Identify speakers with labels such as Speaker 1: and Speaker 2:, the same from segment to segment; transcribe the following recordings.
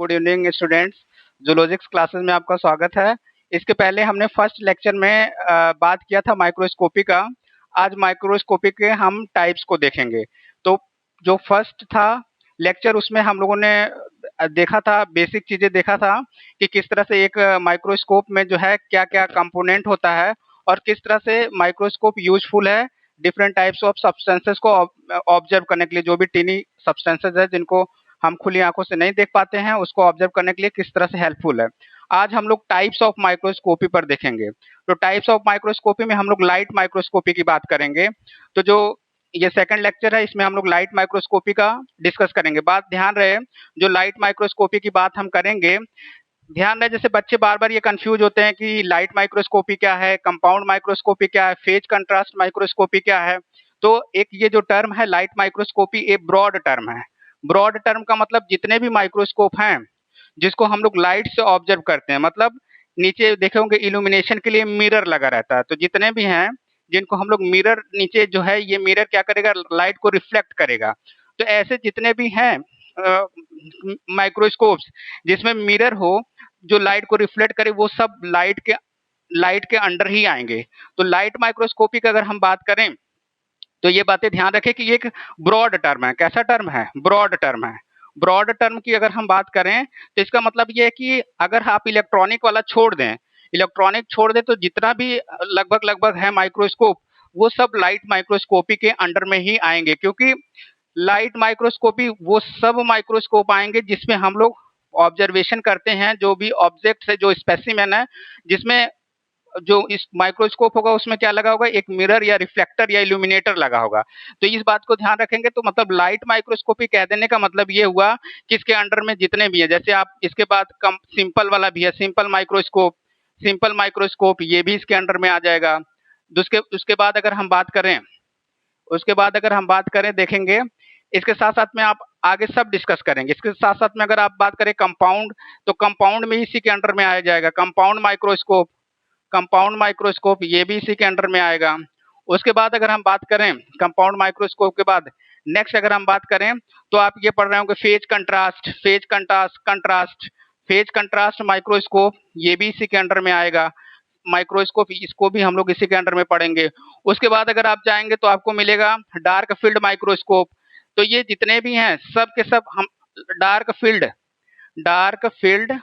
Speaker 1: Good evening students. Zoologics classes में आपका स्वागत है। इसके पहले हमने फर्स्ट लेक्चर में बात किया था माइक्रोस्कोपी का। आज माइक्रोस्कोपी के हम टाइप्स को देखेंगे। तो जो फर्स्ट था लेक्चर उसमें हम लोगों ने देखा था, बेसिक चीजें देखा था कि किस तरह से एक माइक्रोस्कोप में जो है क्या क्या कंपोनेंट होता है और किस तरह से माइक्रोस्कोप यूजफुल है डिफरेंट टाइप्स ऑफ सब्सटेंसेस को ऑब्जर्व करने के लिए। जो भी टीनी सब्सटेंसेस है जिनको हम खुली आंखों से नहीं देख पाते हैं उसको ऑब्जर्व करने के लिए किस तरह से हेल्पफुल है। आज हम लोग टाइप्स ऑफ माइक्रोस्कोपी पर देखेंगे। तो टाइप्स ऑफ माइक्रोस्कोपी में हम लोग लाइट माइक्रोस्कोपी की बात करेंगे। तो जो ये सेकंड लेक्चर है इसमें हम लोग लाइट माइक्रोस्कोपी का डिस्कस करेंगे। बात ध्यान रहे, जो लाइट माइक्रोस्कोपी की बात हम करेंगे, ध्यान रहे जैसे बच्चे बार बार ये कंफ्यूज होते हैं कि लाइट माइक्रोस्कोपी क्या है, कंपाउंड माइक्रोस्कोपी क्या है, फेज कंट्रास्ट माइक्रोस्कोपी क्या है। तो एक ये जो टर्म है लाइट माइक्रोस्कोपी एक ब्रॉड टर्म है। ब्रॉड टर्म का मतलब जितने भी माइक्रोस्कोप हैं जिसको हम लोग लाइट से ऑब्जर्व करते हैं, मतलब नीचे देखे होंगे इल्यूमिनेशन के लिए मिरर लगा रहता है, तो जितने भी हैं जिनको हम लोग मिरर, नीचे जो है ये मिरर क्या करेगा, लाइट को रिफ्लेक्ट करेगा। तो ऐसे जितने भी हैं माइक्रोस्कोप्स जिसमें मिरर हो जो लाइट को रिफ्लेक्ट करे वो सब लाइट के अंडर ही आएंगे। तो लाइट माइक्रोस्कोपी की अगर हम बात करें तो ये बातें ध्यान रखें कि ये एक ब्रॉड टर्म है। कैसा टर्म है? ब्रॉड टर्म है। ब्रॉड टर्म की अगर हम बात करें तो इसका मतलब ये है कि अगर आप इलेक्ट्रॉनिक वाला छोड़ दें, इलेक्ट्रॉनिक छोड़ दें तो जितना भी लगभग लगभग है माइक्रोस्कोप वो सब लाइट माइक्रोस्कोपी के अंडर में ही आएंगे, क्योंकि लाइट माइक्रोस्कोपी वो सब माइक्रोस्कोप आएंगे जिसमें हम लोग ऑब्जर्वेशन करते हैं, जो भी ऑब्जेक्ट है, जो स्पेसिमेन है, जिसमें जो इस माइक्रोस्कोप होगा उसमें क्या लगा होगा, एक मिरर या रिफ्लेक्टर या इल्यूमिनेटर लगा होगा। तो इस बात को ध्यान रखेंगे। तो मतलब लाइट माइक्रोस्कोपी कह देने का मतलब ये हुआ कि इसके अंडर में जितने भी है, जैसे आप इसके बाद कम सिंपल वाला भी है, सिंपल माइक्रोस्कोप, सिंपल माइक्रोस्कोप ये भी इसके अंडर में आ जाएगा। उसके उसके बाद अगर हम बात करें, देखेंगे इसके साथ साथ में आप आगे सब डिस्कस करेंगे। इसके साथ साथ में अगर आप बात करें कंपाउंड, तो कंपाउंड में इसी के अंडर में आ जाएगा कंपाउंड माइक्रोस्कोप। कंपाउंड माइक्रोस्कोप ये भी इसी के अंडर में आएगा। उसके बाद अगर हम बात करें कंपाउंड माइक्रोस्कोप के बाद नेक्स्ट अगर हम बात करें तो आप ये पढ़ रहे होंगे फेज कंट्रास्ट माइक्रोस्कोप, ये भी इसी के अंडर में आएगा। माइक्रोस्कोप इसको भी हम लोग इसी के अंडर में पढ़ेंगे। उसके बाद अगर आप जाएंगे तो आपको मिलेगा डार्क फील्ड माइक्रोस्कोप। तो ये जितने भी हैं सब के सब हम डार्क फील्ड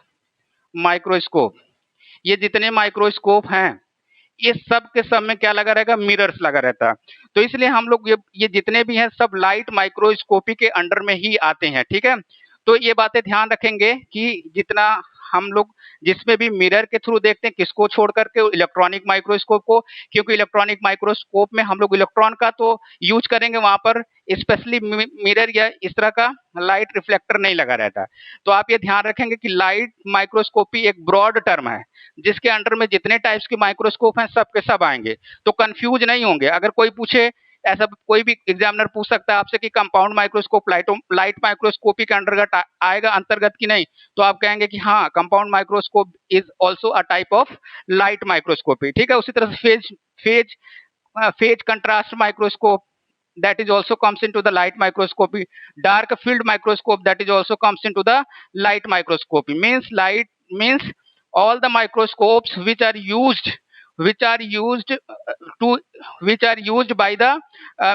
Speaker 1: माइक्रोस्कोप, ये जितने माइक्रोस्कोप हैं ये सब के सब में क्या लगा रहेगा, मिरर्स लगा रहता है। तो इसलिए हम लोग ये जितने भी हैं सब लाइट माइक्रोस्कोपी के अंडर में ही आते हैं। ठीक है, तो ये बातें ध्यान रखेंगे कि जितना हम लोग जिसमें भी मिरर के थ्रू देखते हैं, किसको छोड़ करके इलेक्ट्रॉनिक माइक्रोस्कोप को, क्योंकि इलेक्ट्रॉनिक माइक्रोस्कोप में हम लोग इलेक्ट्रॉन का तो यूज करेंगे, वहां पर स्पेशली मिरर या इस तरह का लाइट रिफ्लेक्टर नहीं लगा रहता। तो आप ये ध्यान रखेंगे कि लाइट माइक्रोस्कोपी एक ब्रॉड टर्म है जिसके अंडर में जितने टाइप्स के माइक्रोस्कोप हैं सब के सब आएंगे। तो कंफ्यूज नहीं होंगे। अगर कोई पूछे, ऐसा कोई भी एग्जामिनर पूछ सकता है आपसे कि कंपाउंड माइक्रोस्कोप लाइट माइक्रोस्कोपी के अंतर्गत आएगा अंतर्गत कि नहीं, तो आप कहेंगे कि हाँ, compound microscope is also a type of light microscopy. ठीक है, उसी तरह से phase phase contrast microscope that is also comes into the light microscopy. Dark field microscope that is also comes into the light microscopy. Means all the microscopes which are used to which are used by the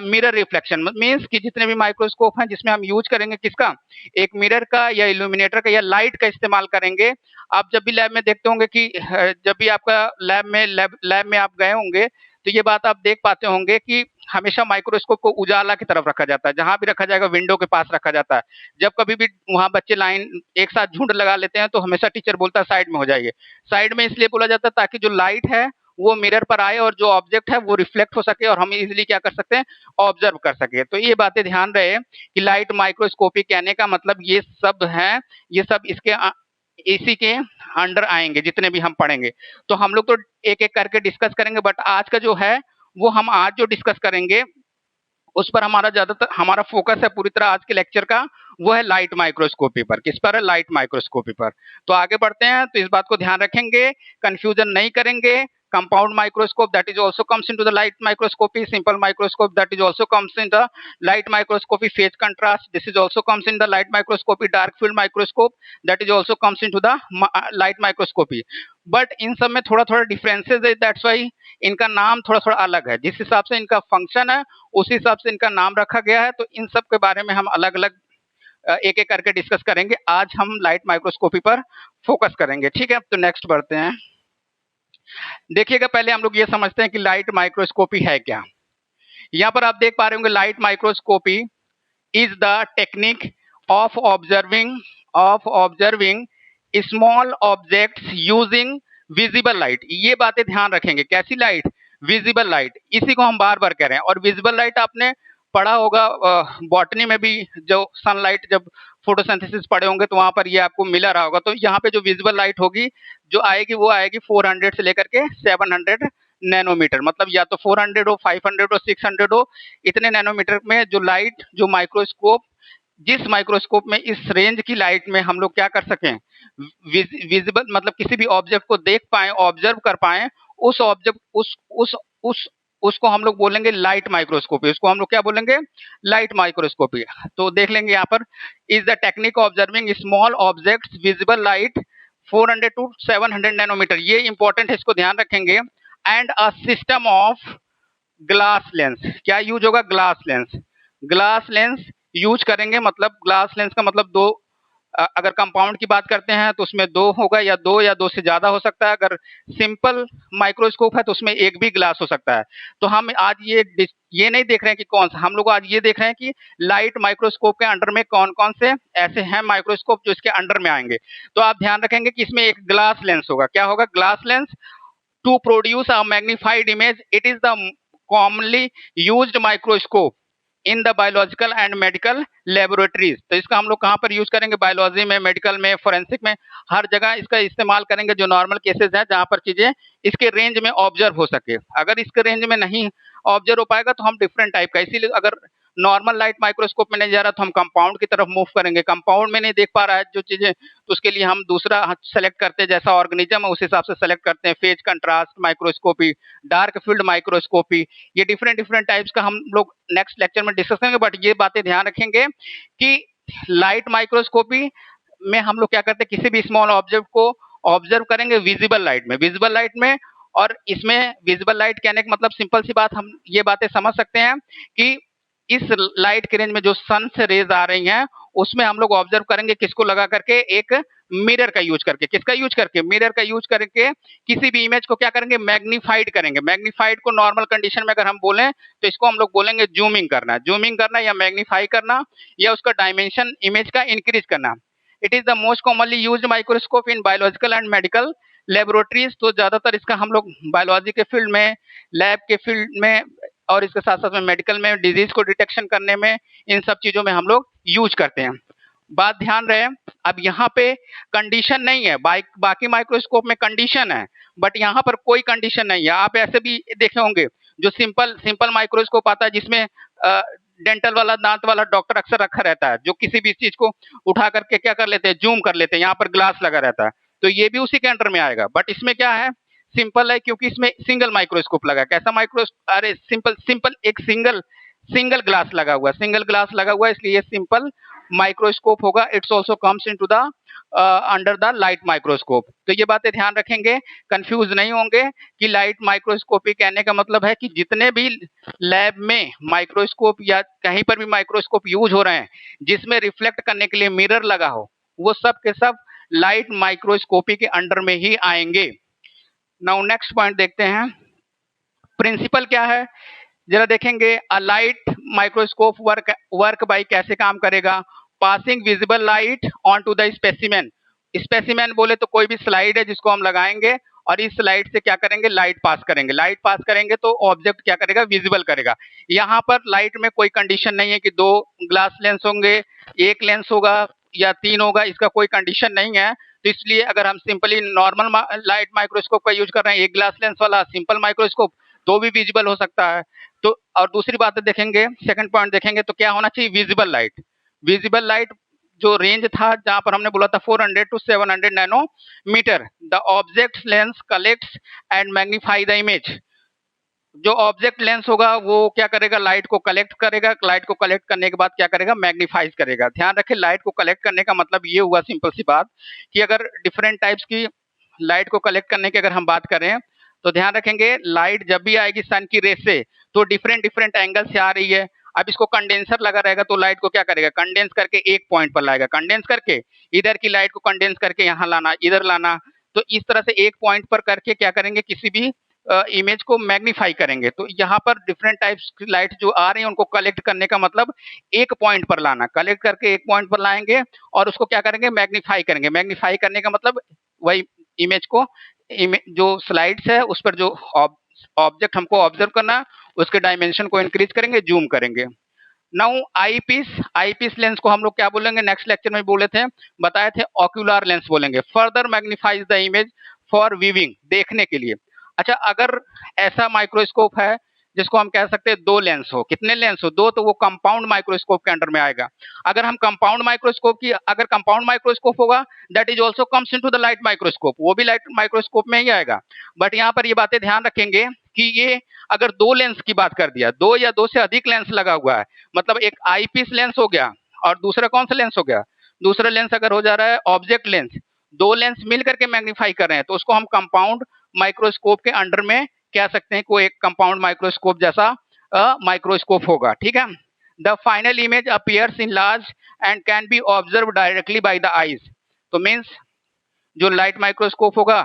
Speaker 1: mirror reflection. means कि जितने भी microscope हैं जिसमें हम use करेंगे किसका, एक mirror का या इल्यूमिनेटर का या लाइट का इस्तेमाल करेंगे। आप जब भी लैब में देखते होंगे कि जब भी आपका लैब में आप गए होंगे तो ये बात आप देख पाते होंगे कि हमेशा माइक्रोस्कोप को उजाला की तरफ रखा जाता है, जहां भी रखा जाएगा विंडो के पास रखा जाता है। जब कभी भी वहां बच्चे लाइन एक साथ झुंड लगा लेते हैं तो हमेशा टीचर बोलता है साइड में हो जाइए। साइड में इसलिए बोला जाता है ताकि जो लाइट है वो मिरर पर आए और जो ऑब्जेक्ट है वो रिफ्लेक्ट हो सके और हम इजिली क्या कर सकते हैं, ऑब्जर्व कर सके। तो ये बातें ध्यान रहे कि लाइट माइक्रोस्कोपी कहने का मतलब ये सब है, ये सब इसी के अंडर आएंगे जितने भी हम पढ़ेंगे। तो हम लोग तो एक एक करके डिस्कस करेंगे, बट आज का जो है वो हम आज जो डिस्कस करेंगे उस पर हमारा फोकस है पूरी तरह आज के लेक्चर का, वो है लाइट माइक्रोस्कोपी पर। किस पर है? लाइट माइक्रोस्कोपी पर। तो आगे बढ़ते हैं, तो इस बात को ध्यान रखेंगे, कंफ्यूजन नहीं करेंगे। compound microscope, that is also comes into the light microscopy. Simple microscope, that is also comes in the light microscopy. Phase contrast, this is also comes in the light microscopy. Dark field microscope, that is also comes into the light microscopy. But in सब में थोड़ा थोड़ा differences है, that's why इनका नाम थोड़ा थोड़ा अलग है। जिस हिसाब से इनका फंक्शन है उस हिसाब से इनका नाम रखा गया है। तो इन सब के बारे में हम अलग अलग एक एक करके डिस्कस करेंगे। आज हम लाइट माइक्रोस्कोपी पर फोकस करेंगे, ठीक है। तो नेक्स्ट बढ़ते हैं। देखिएगा, पहले हम लोग ये समझते हैं कि लाइट माइक्रोस्कोपी है क्या। यहाँ पर आप देख पा रहे होंगे, light microscopy is the technique of observing small objects using visible light. ये बातें ध्यान रखेंगे, कैसी लाइट? Visible light. इसी को हम बार बार कह रहे हैं। और विजिबल लाइट आपने पढ़ा होगा बॉटनी में भी, जो सनलाइट जब फोटोसिंथेसिस पढ़े होंगे तो वहां पर ये आपको मिला रहा होगा। तो यहाँ पे जो विजिबल लाइट होगी जो आएगी वो आएगी 400 से लेकर के 700 नैनोमीटर। मतलब या तो 400 हो, 500 हो, 600 हो, इतने नैनोमीटर में जो लाइट, जो माइक्रोस्कोप, जिस माइक्रोस्कोप में इस रेंज की लाइट में हम लोग क्या कर सकें, विजिबल मतलब किसी भी ऑब्जेक्ट को देख पाए, ऑब्जर्व कर पाए, उस ऑब्जेक्ट उस उसको हम लोग बोलेंगे लाइट माइक्रोस्कोपी। उसको हम लोग क्या बोलेंगे? Light microscopy. तो देख लेंगे यहाँ पर, is the technique observing small objects visible light 400 to 700 nanometre. ये इंपॉर्टेंट है, इसको ध्यान रखेंगे। And a system of glass lens. क्या यूज होगा? Glass lens. Glass lens use करेंगे। मतलब ग्लास लेंस का मतलब दो, अगर कंपाउंड की बात करते हैं तो उसमें दो होगा, या दो से ज्यादा हो सकता है। अगर सिंपल माइक्रोस्कोप है तो उसमें एक भी ग्लास हो सकता है। तो हम आज ये नहीं देख रहे हैं कि कौन सा, हम लोग आज ये देख रहे हैं कि लाइट माइक्रोस्कोप के अंडर में कौन कौन से ऐसे हैं माइक्रोस्कोप जो इसके अंडर में आएंगे। तो आप ध्यान रखेंगे कि इसमें एक ग्लास लेंस होगा। क्या होगा? Glass lens. To produce a magnified image, it is the commonly used microscope in the biological and medical laboratories. तो इसका हम लोग कहाँ पर यूज करेंगे? बायोलॉजी में, मेडिकल में, फोरेंसिक में, हर जगह इसका इस्तेमाल करेंगे। जो नॉर्मल केसेस हैं जहाँ पर चीजें इसके रेंज में ऑब्जर्व हो सके। अगर इसके रेंज में नहीं ऑब्जर्व हो पाएगा तो हम डिफरेंट टाइप का, इसीलिए अगर नॉर्मल लाइट माइक्रोस्कोप में नहीं जा रहा तो हम कंपाउंड की तरफ मूव करेंगे। कंपाउंड में नहीं देख पा रहा है जो चीजें, तो उसके लिए हम दूसरा सेलेक्ट करते हैं, जैसा ऑर्गेनिज्म है उस हिसाब से सेलेक्ट करते हैं। Phase contrast microscopy, dark field microscopy, ये डिफरेंट डिफरेंट टाइप्स का हम लोग नेक्स्ट लेक्चर में डिस्कस करेंगे। बट ये बातें ध्यान रखेंगे कि लाइट माइक्रोस्कोपी में हम लोग क्या करते हैं, किसी भी स्मॉल ऑब्जेक्ट को ऑब्जर्व करेंगे विजिबल लाइट में, विजिबल लाइट में। और इसमें विजिबल लाइट कहने का मतलब सिंपल सी बात, हम ये बातें समझ सकते हैं कि इस लाइट के रेंज में जो सन से रेज आ रही हैं उसमें हम लोग ऑब्जर्व करेंगे किसको लगा करके? एक मिरर का यूज करके। किसका यूज करके? मिरर का यूज करके किसी भी इमेज को क्या करेंगे? मैग्नीफाइड करेंगे। मैग्नीफाइड को नॉर्मल कंडीशन में अगर हम बोलें तो इसको हम लोग बोलेंगे जूमिंग करना। जूमिंग करना या मैग्नीफाई करना, या उसका डायमेंशन इमेज का इंक्रीज करना। It is the most commonly used microscope in biological and medical laboratories. तो ज्यादातर इसका हम लोग बायोलॉजी के फील्ड में, लैब के फील्ड में, और इसके साथ साथ में मेडिकल में डिजीज को डिटेक्शन करने में, इन सब चीजों में हम लोग यूज करते हैं। बात ध्यान रहे। अब यहाँ पे कंडीशन नहीं है, बाकी माइक्रोस्कोप में कंडीशन है, बट यहाँ पर कोई कंडीशन नहीं है। आप ऐसे भी देखे होंगे जो सिंपल माइक्रोस्कोप आता है जिसमें डेंटल वाला, दांत वाला डॉक्टर अक्सर रखा रहता है, जो किसी भी चीज को उठा करके क्या कर लेते हैं? जूम कर लेते हैं। यहाँ पर ग्लास लगा रहता है, तो ये भी उसी के अंडर में आएगा। बट इसमें क्या है? सिंपल है, क्योंकि इसमें सिंगल माइक्रोस्कोप लगा है। कैसा माइक्रोस्कोप? अरे सिंपल एक सिंगल ग्लास लगा हुआ है, सिंगल ग्लास लगा हुआ है, इसलिए सिंपल माइक्रोस्कोप होगा। It's also comes into the under the light microscope. तो ये बातें ध्यान रखेंगे, कंफ्यूज नहीं होंगे कि लाइट माइक्रोस्कोपी कहने का मतलब है कि जितने भी लैब में माइक्रोस्कोप या कहीं पर भी माइक्रोस्कोप यूज हो रहे हैं जिसमें रिफ्लेक्ट करने के लिए मिरर लगा हो, वो सब के सब लाइट माइक्रोस्कोपी के अंडर में ही आएंगे। नाउ नेक्स्ट पॉइंट देखते हैं, प्रिंसिपल क्या है जरा देखेंगे। A light microscope work by कैसे काम करेगा? Passing visible light on to the specimen. Specimen बोले तो कोई भी स्लाइड है जिसको हम लगाएंगे, और इस स्लाइड से क्या करेंगे? लाइट पास करेंगे। लाइट पास करेंगे तो ऑब्जेक्ट क्या करेगा? विजिबल करेगा। यहाँ पर लाइट में कोई कंडीशन नहीं है कि दो ग्लास लेंस होंगे, एक लेंस होगा या तीन होगा, इसका कोई कंडीशन नहीं है। तो इसलिए अगर हम सिंपली नॉर्मल लाइट माइक्रोस्कोप का यूज कर रहे हैं, एक ग्लास लेंस वाला सिंपल माइक्रोस्कोप, तो भी विजिबल हो सकता है। तो और दूसरी बात देखेंगे, सेकंड पॉइंट देखेंगे तो क्या होना चाहिए? Visible light. विजिबल लाइट जो रेंज था जहां पर हमने बोला था 400 to 700 nanometre, the object lens collects and magnify the image. जो ऑब्जेक्ट लेंस होगा वो क्या करेगा, लाइट को कलेक्ट करेगा, लाइट को कलेक्ट करने के बाद क्या करेगा, मैग्नीफाइज करेगा। ध्यान रखें, लाइट को कलेक्ट करने का मतलब ये हुआ, सिंपल सी बात, कि अगर डिफरेंट टाइप्स की लाइट को कलेक्ट करने की अगर हम बात करें तो ध्यान रखेंगे, लाइट जब भी आएगी सन की रेस से तो डिफरेंट डिफरेंट एंगल से आ रही है। अब इसको कंडेंसर लगा रहेगा तो लाइट को क्या करेगा, कंडेंस करके एक पॉइंट पर लाएगा, कंडेंस करके इधर की लाइट को कंडेंस करके यहाँ लाना, इधर लाना। तो इस तरह से एक पॉइंट पर करके क्या करेंगे, किसी भी इमेज को मैग्नीफाई करेंगे। तो यहाँ पर डिफरेंट टाइप्स की लाइट जो आ रही है उनको कलेक्ट करने का मतलब एक पॉइंट पर लाना, कलेक्ट करके एक पॉइंट पर लाएंगे और उसको क्या करेंगे, मैग्नीफाई करेंगे। मैग्नीफाई करने का मतलब वही इमेज को, जो स्लाइड्स है उस पर जो ऑब्जेक्ट हमको ऑब्जर्व करना है उसके डायमेंशन को इंक्रीज करेंगे, जूम करेंगे। नाउ आई पीस लेंस को हम लोग क्या बोलेंगे, नेक्स्ट लेक्चर में बोले थे, बताए थे, ऑक्यूलर लेंस बोलेंगे। Further magnifies the image for viewing, देखने के लिए। अच्छा, अगर ऐसा माइक्रोस्कोप है जिसको हम कह सकते हैं दो लेंस हो, कितने लेंस हो, दो, तो वो कंपाउंड माइक्रोस्कोप के अंडर में आएगा। अगर हम कंपाउंड माइक्रोस्कोप की, अगर कंपाउंड माइक्रोस्कोप होगा that is also comes into the light microscope, वो भी लाइट माइक्रोस्कोप में ही आएगा। बट यहाँ पर ये बातें ध्यान रखेंगे कि ये अगर दो लेंस की बात कर दिया, दो या दो से अधिक लेंस लगा हुआ है, मतलब एक आई पीस लेंस हो गया और दूसरा कौन सा लेंस हो गया, दूसरा लेंस अगर हो जा रहा है ऑब्जेक्ट लेंस, दो लेंस मिल करके मैग्नीफाई कर रहे हैं तो उसको हम कंपाउंड माइक्रोस्कोप के अंडर में कह सकते हैं, कोई एक कंपाउंड माइक्रोस्कोप जैसा माइक्रोस्कोप होगा। ठीक है, the final image appears in large and can be observe directly by the eyes. तो मीन्स जो लाइट माइक्रोस्कोप होगा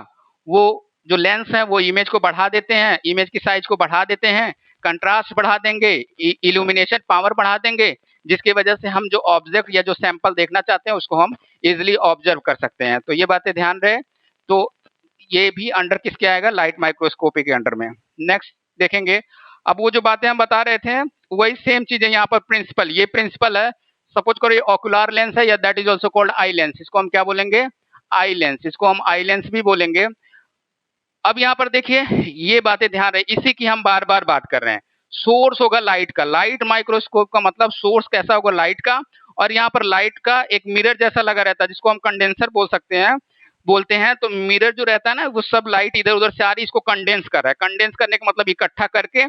Speaker 1: वो जो लेंस है वो इमेज को बढ़ा देते हैं, इमेज की साइज को बढ़ा देते हैं, कंट्रास्ट बढ़ा देंगे, इल्यूमिनेशन पावर बढ़ा देंगे, जिसकी वजह से हम जो ऑब्जेक्ट या जो सैंपल देखना चाहते हैं उसको हम इजिली ऑब्जर्व कर सकते हैं। तो ये बातें ध्यान रहे। तो ये भी अंडर किसके आएगा, लाइट माइक्रोस्कोपी के अंडर में। नेक्स्ट देखेंगे, अब वो जो बातें हम बता रहे थे वही सेम चीजें यहाँ पर, प्रिंसिपल, ये प्रिंसिपल है। सपोज करो ये ऑकुलर लेंस है या that is also called eye lens, इसको हम क्या बोलेंगे, आई लेंस, इसको हम आई लेंस भी बोलेंगे। अब यहाँ पर देखिए ये बातें ध्यान रहे, इसी की हम बार बार बात कर रहे हैं। सोर्स होगा लाइट का, लाइट माइक्रोस्कोप का मतलब सोर्स कैसा होगा, लाइट का। और यहाँ पर लाइट का एक मिरर जैसा लगा रहता है जिसको हम कंडेंसर बोल सकते हैं, बोलते हैं। तो मिरर जो रहता है ना, वो सब लाइट इधर उधर से आ रही, इसको कंडेंस कर रहा है। कंडेंस करने का मतलब इकट्ठा करके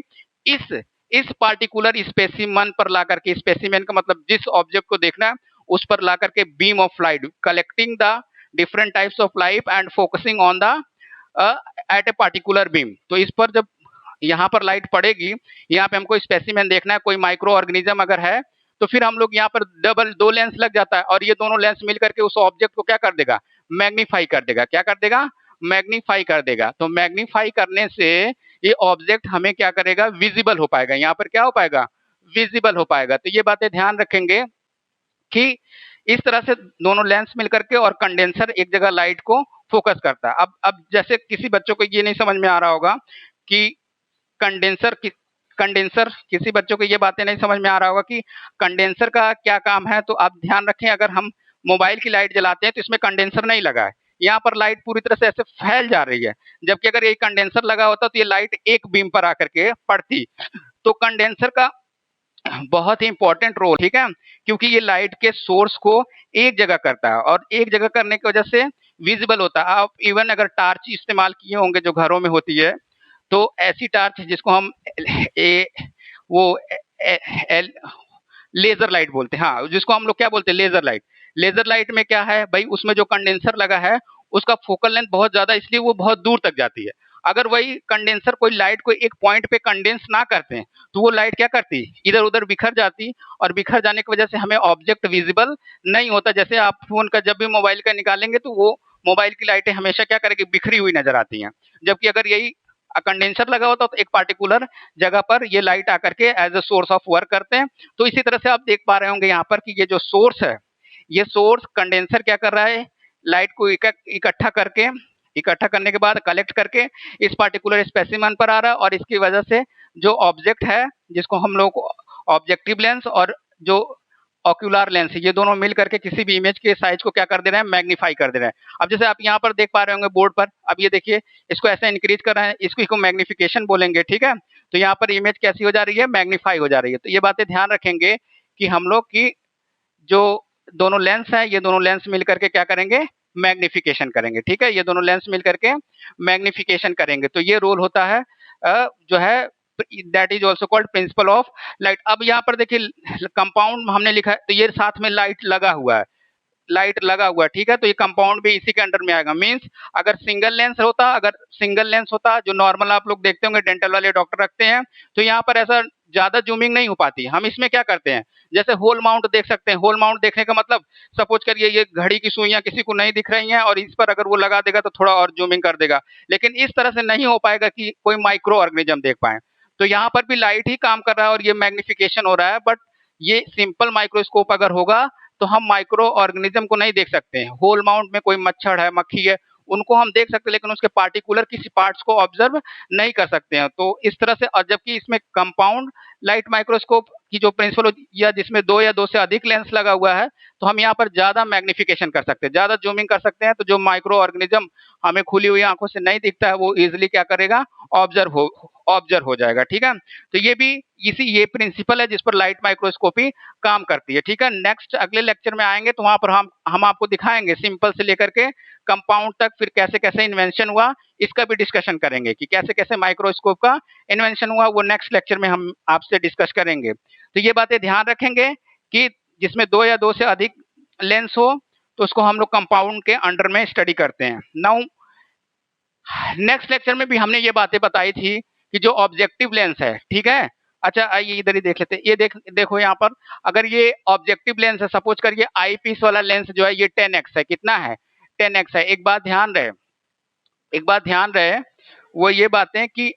Speaker 1: इस पार्टिकुलर स्पेसिमन पर ला करके, स्पेसिमेन का मतलब जिस ऑब्जेक्ट को देखना है उस पर ला करके beam of light, collecting the different types of light and focusing on the at a particular beam. तो इस पर जब यहाँ पर लाइट पड़ेगी, यहाँ पे हमको स्पेसिमेन देखना है, कोई माइक्रो ऑर्गेनिज्म अगर है, तो फिर हम लोग यहाँ पर डबल दो लेंस लग जाता है और ये दोनों लेंस मिल करके उस ऑब्जेक्ट को क्या कर देगा, मैग्नीफाई कर देगा। क्या कर देगा, मैग्नीफाई कर देगा। तो मैग्नीफाई करने से ये ऑब्जेक्ट हमें क्या करेगा, विजिबल हो पाएगा। यहाँ पर क्या हो पाएगा, विजिबल हो पाएगा। तो ये बातें ध्यान रखेंगे कि इस तरह से दोनों लेंस मिलकर के और कंडेंसर एक जगह लाइट को फोकस करता है। अब जैसे किसी बच्चों को ये नहीं समझ में आ रहा होगा कि कंडेंसर किसी बच्चों को ये बातें नहीं समझ में आ रहा होगा कि कंडेंसर का क्या काम है। तो आप ध्यान रखें, अगर हम मोबाइल की लाइट जलाते हैं तो इसमें कंडेंसर नहीं लगा है, यहाँ पर लाइट पूरी तरह से ऐसे फैल जा रही है। जबकि अगर ये कंडेंसर लगा होता तो ये लाइट एक बीम पर आकर के पड़ती। तो कंडेंसर का बहुत ही इंपॉर्टेंट रोल, ठीक है, क्योंकि ये लाइट के सोर्स को एक जगह करता है और एक जगह करने की वजह से विजिबल होता है। आप इवन अगर टार्च इस्तेमाल किए होंगे जो घरों में होती है, तो ऐसी टार्च जिसको हम लेजर लाइट बोलते हैं, हाँ, जिसको हम लोग क्या बोलते हैं, लेजर लाइट। लेजर लाइट में क्या है भाई, उसमें जो कंडेंसर लगा है उसका फोकल लेंथ बहुत ज्यादा, इसलिए वो बहुत दूर तक जाती है। अगर वही कंडेंसर कोई लाइट को एक पॉइंट पे कंडेंस ना करते हैं तो वो लाइट क्या करती, इधर उधर बिखर जाती, और बिखर जाने की वजह से हमें ऑब्जेक्ट विजिबल नहीं होता। जैसे आप फोन का जब भी मोबाइल का निकालेंगे तो वो मोबाइल की लाइटें हमेशा क्या करेगी, बिखरी हुई नजर आती हैं। जबकि अगर यही कंडेंसर लगा होता तो एक पार्टिकुलर जगह पर ये लाइट आकर के as a source of work करते हैं। तो इसी तरह से आप देख पा रहे होंगे यहाँ पर कि ये जो सोर्स है, ये सोर्स कंडेंसर क्या कर रहा है, लाइट को इकट्ठा करने के बाद कलेक्ट करके इस पार्टिकुलर स्पेसिमन पर आ रहा है, और इसकी वजह से जो ऑब्जेक्ट है जिसको हम लोग ऑब्जेक्टिव लेंस और जो ऑक्यूलर लेंस है, ये दोनों मिल करके किसी भी इमेज के साइज को क्या कर दे रहे हैं, मैग्नीफाई कर दे रहे हैं। अब जैसे आप यहाँ पर देख पा रहे होंगे बोर्ड पर, अब ये देखिए इसको ऐसे इंक्रीज कर रहे हैं, इसको मैग्निफिकेशन बोलेंगे, ठीक है। तो यहाँ पर इमेज कैसी हो जा रही है, मैग्नीफाई हो जा रही है। तो ये बातें ध्यान रखेंगे कि हम लोग की जो दोनों लेंस है, ये दोनों लेंस मिल करके क्या करेंगे, मैग्निफिकेशन करेंगे। ठीक है, ये दोनों लेंस मिल करके मैग्निफिकेशन करेंगे। तो ये रोल होता है जो है that is also called principle of light. अब यहाँ पर देखिए कंपाउंड हमने लिखा है, तो ये साथ में लाइट लगा हुआ है, लाइट लगा हुआ है। ठीक है, तो ये कंपाउंड भी इसी के अंडर में आएगा। मींस अगर सिंगल लेंस होता जो नॉर्मल आप लोग देखते होंगे डेंटल वाले डॉक्टर रखते हैं, तो यहाँ पर ऐसा ज्यादा जूमिंग नहीं हो पाती। हम इसमें क्या करते हैं, जैसे होल माउंट देख सकते हैं। होल माउंट देखने का मतलब सपोज करिए ये घड़ी की सुइयां किसी को नहीं दिख रही हैं और इस पर अगर वो लगा देगा तो थोड़ा और जूमिंग कर देगा, लेकिन इस तरह से नहीं हो पाएगा कि कोई माइक्रो ऑर्गेनिज्म देख पाए। तो यहाँ पर भी लाइट ही काम कर रहा है और ये मैग्निफिकेशन हो रहा है, बट ये सिंपल माइक्रोस्कोप अगर होगा तो हम माइक्रो ऑर्गेनिज्म को नहीं देख सकते हैं। होल माउंट में कोई मच्छर है, मक्खी है, उनको हम देख सकते हैं, लेकिन उसके पार्टिकुलर किसी पार्ट्स को ऑब्जर्व नहीं कर सकते हैं। तो इस तरह से, और जबकि इसमें कंपाउंड लाइट माइक्रोस्कोप की जो प्रिंसिपल या जिसमें दो या दो से अधिक लेंस लगा हुआ है, तो हम यहाँ पर ज्यादा मैग्निफिकेशन कर सकते हैं, ज्यादा जूमिंग कर सकते हैं। तो जो माइक्रो ऑर्गेनिज्म हमें खुली हुई आंखों से नहीं दिखता है, वो इजिली क्या करेगा, ऑब्जर्व हो जाएगा। ठीक है, तो ये भी ये प्रिंसिपल है जिस पर लाइट माइक्रोस्कोपी काम करती है। ठीक है, नेक्स्ट अगले लेक्चर में आएंगे तो वहां पर हम आपको दिखाएंगे सिंपल से लेकर के कंपाउंड तक, फिर कैसे कैसे इन्वेंशन हुआ इसका भी डिस्कशन करेंगे कि कैसे कैसे माइक्रोस्कोप का इन्वेंशन हुआ, वो नेक्स्ट लेक्चर में हम आपसे डिस्कस करेंगे। तो ये बातें ध्यान रखेंगे कि जिसमें दो या दो से अधिक लेंस हो तो उसको हम लोग कंपाउंड के अंडर में स्टडी करते हैं। नाउ नेक्स्ट लेक्चर में भी हमने ये बातें बताई थी कि जो ऑब्जेक्टिव लेंस है, ठीक है। अच्छा आइए इधर ही देख लेते हैं। ये देखो यहाँ पर, अगर ये ऑब्जेक्टिव लेंस है, सपोज करिए आई पीस वाला लेंस जो है ये 10x है। कितना है, 10x है। एक बात ध्यान रहे वो ये बातें कि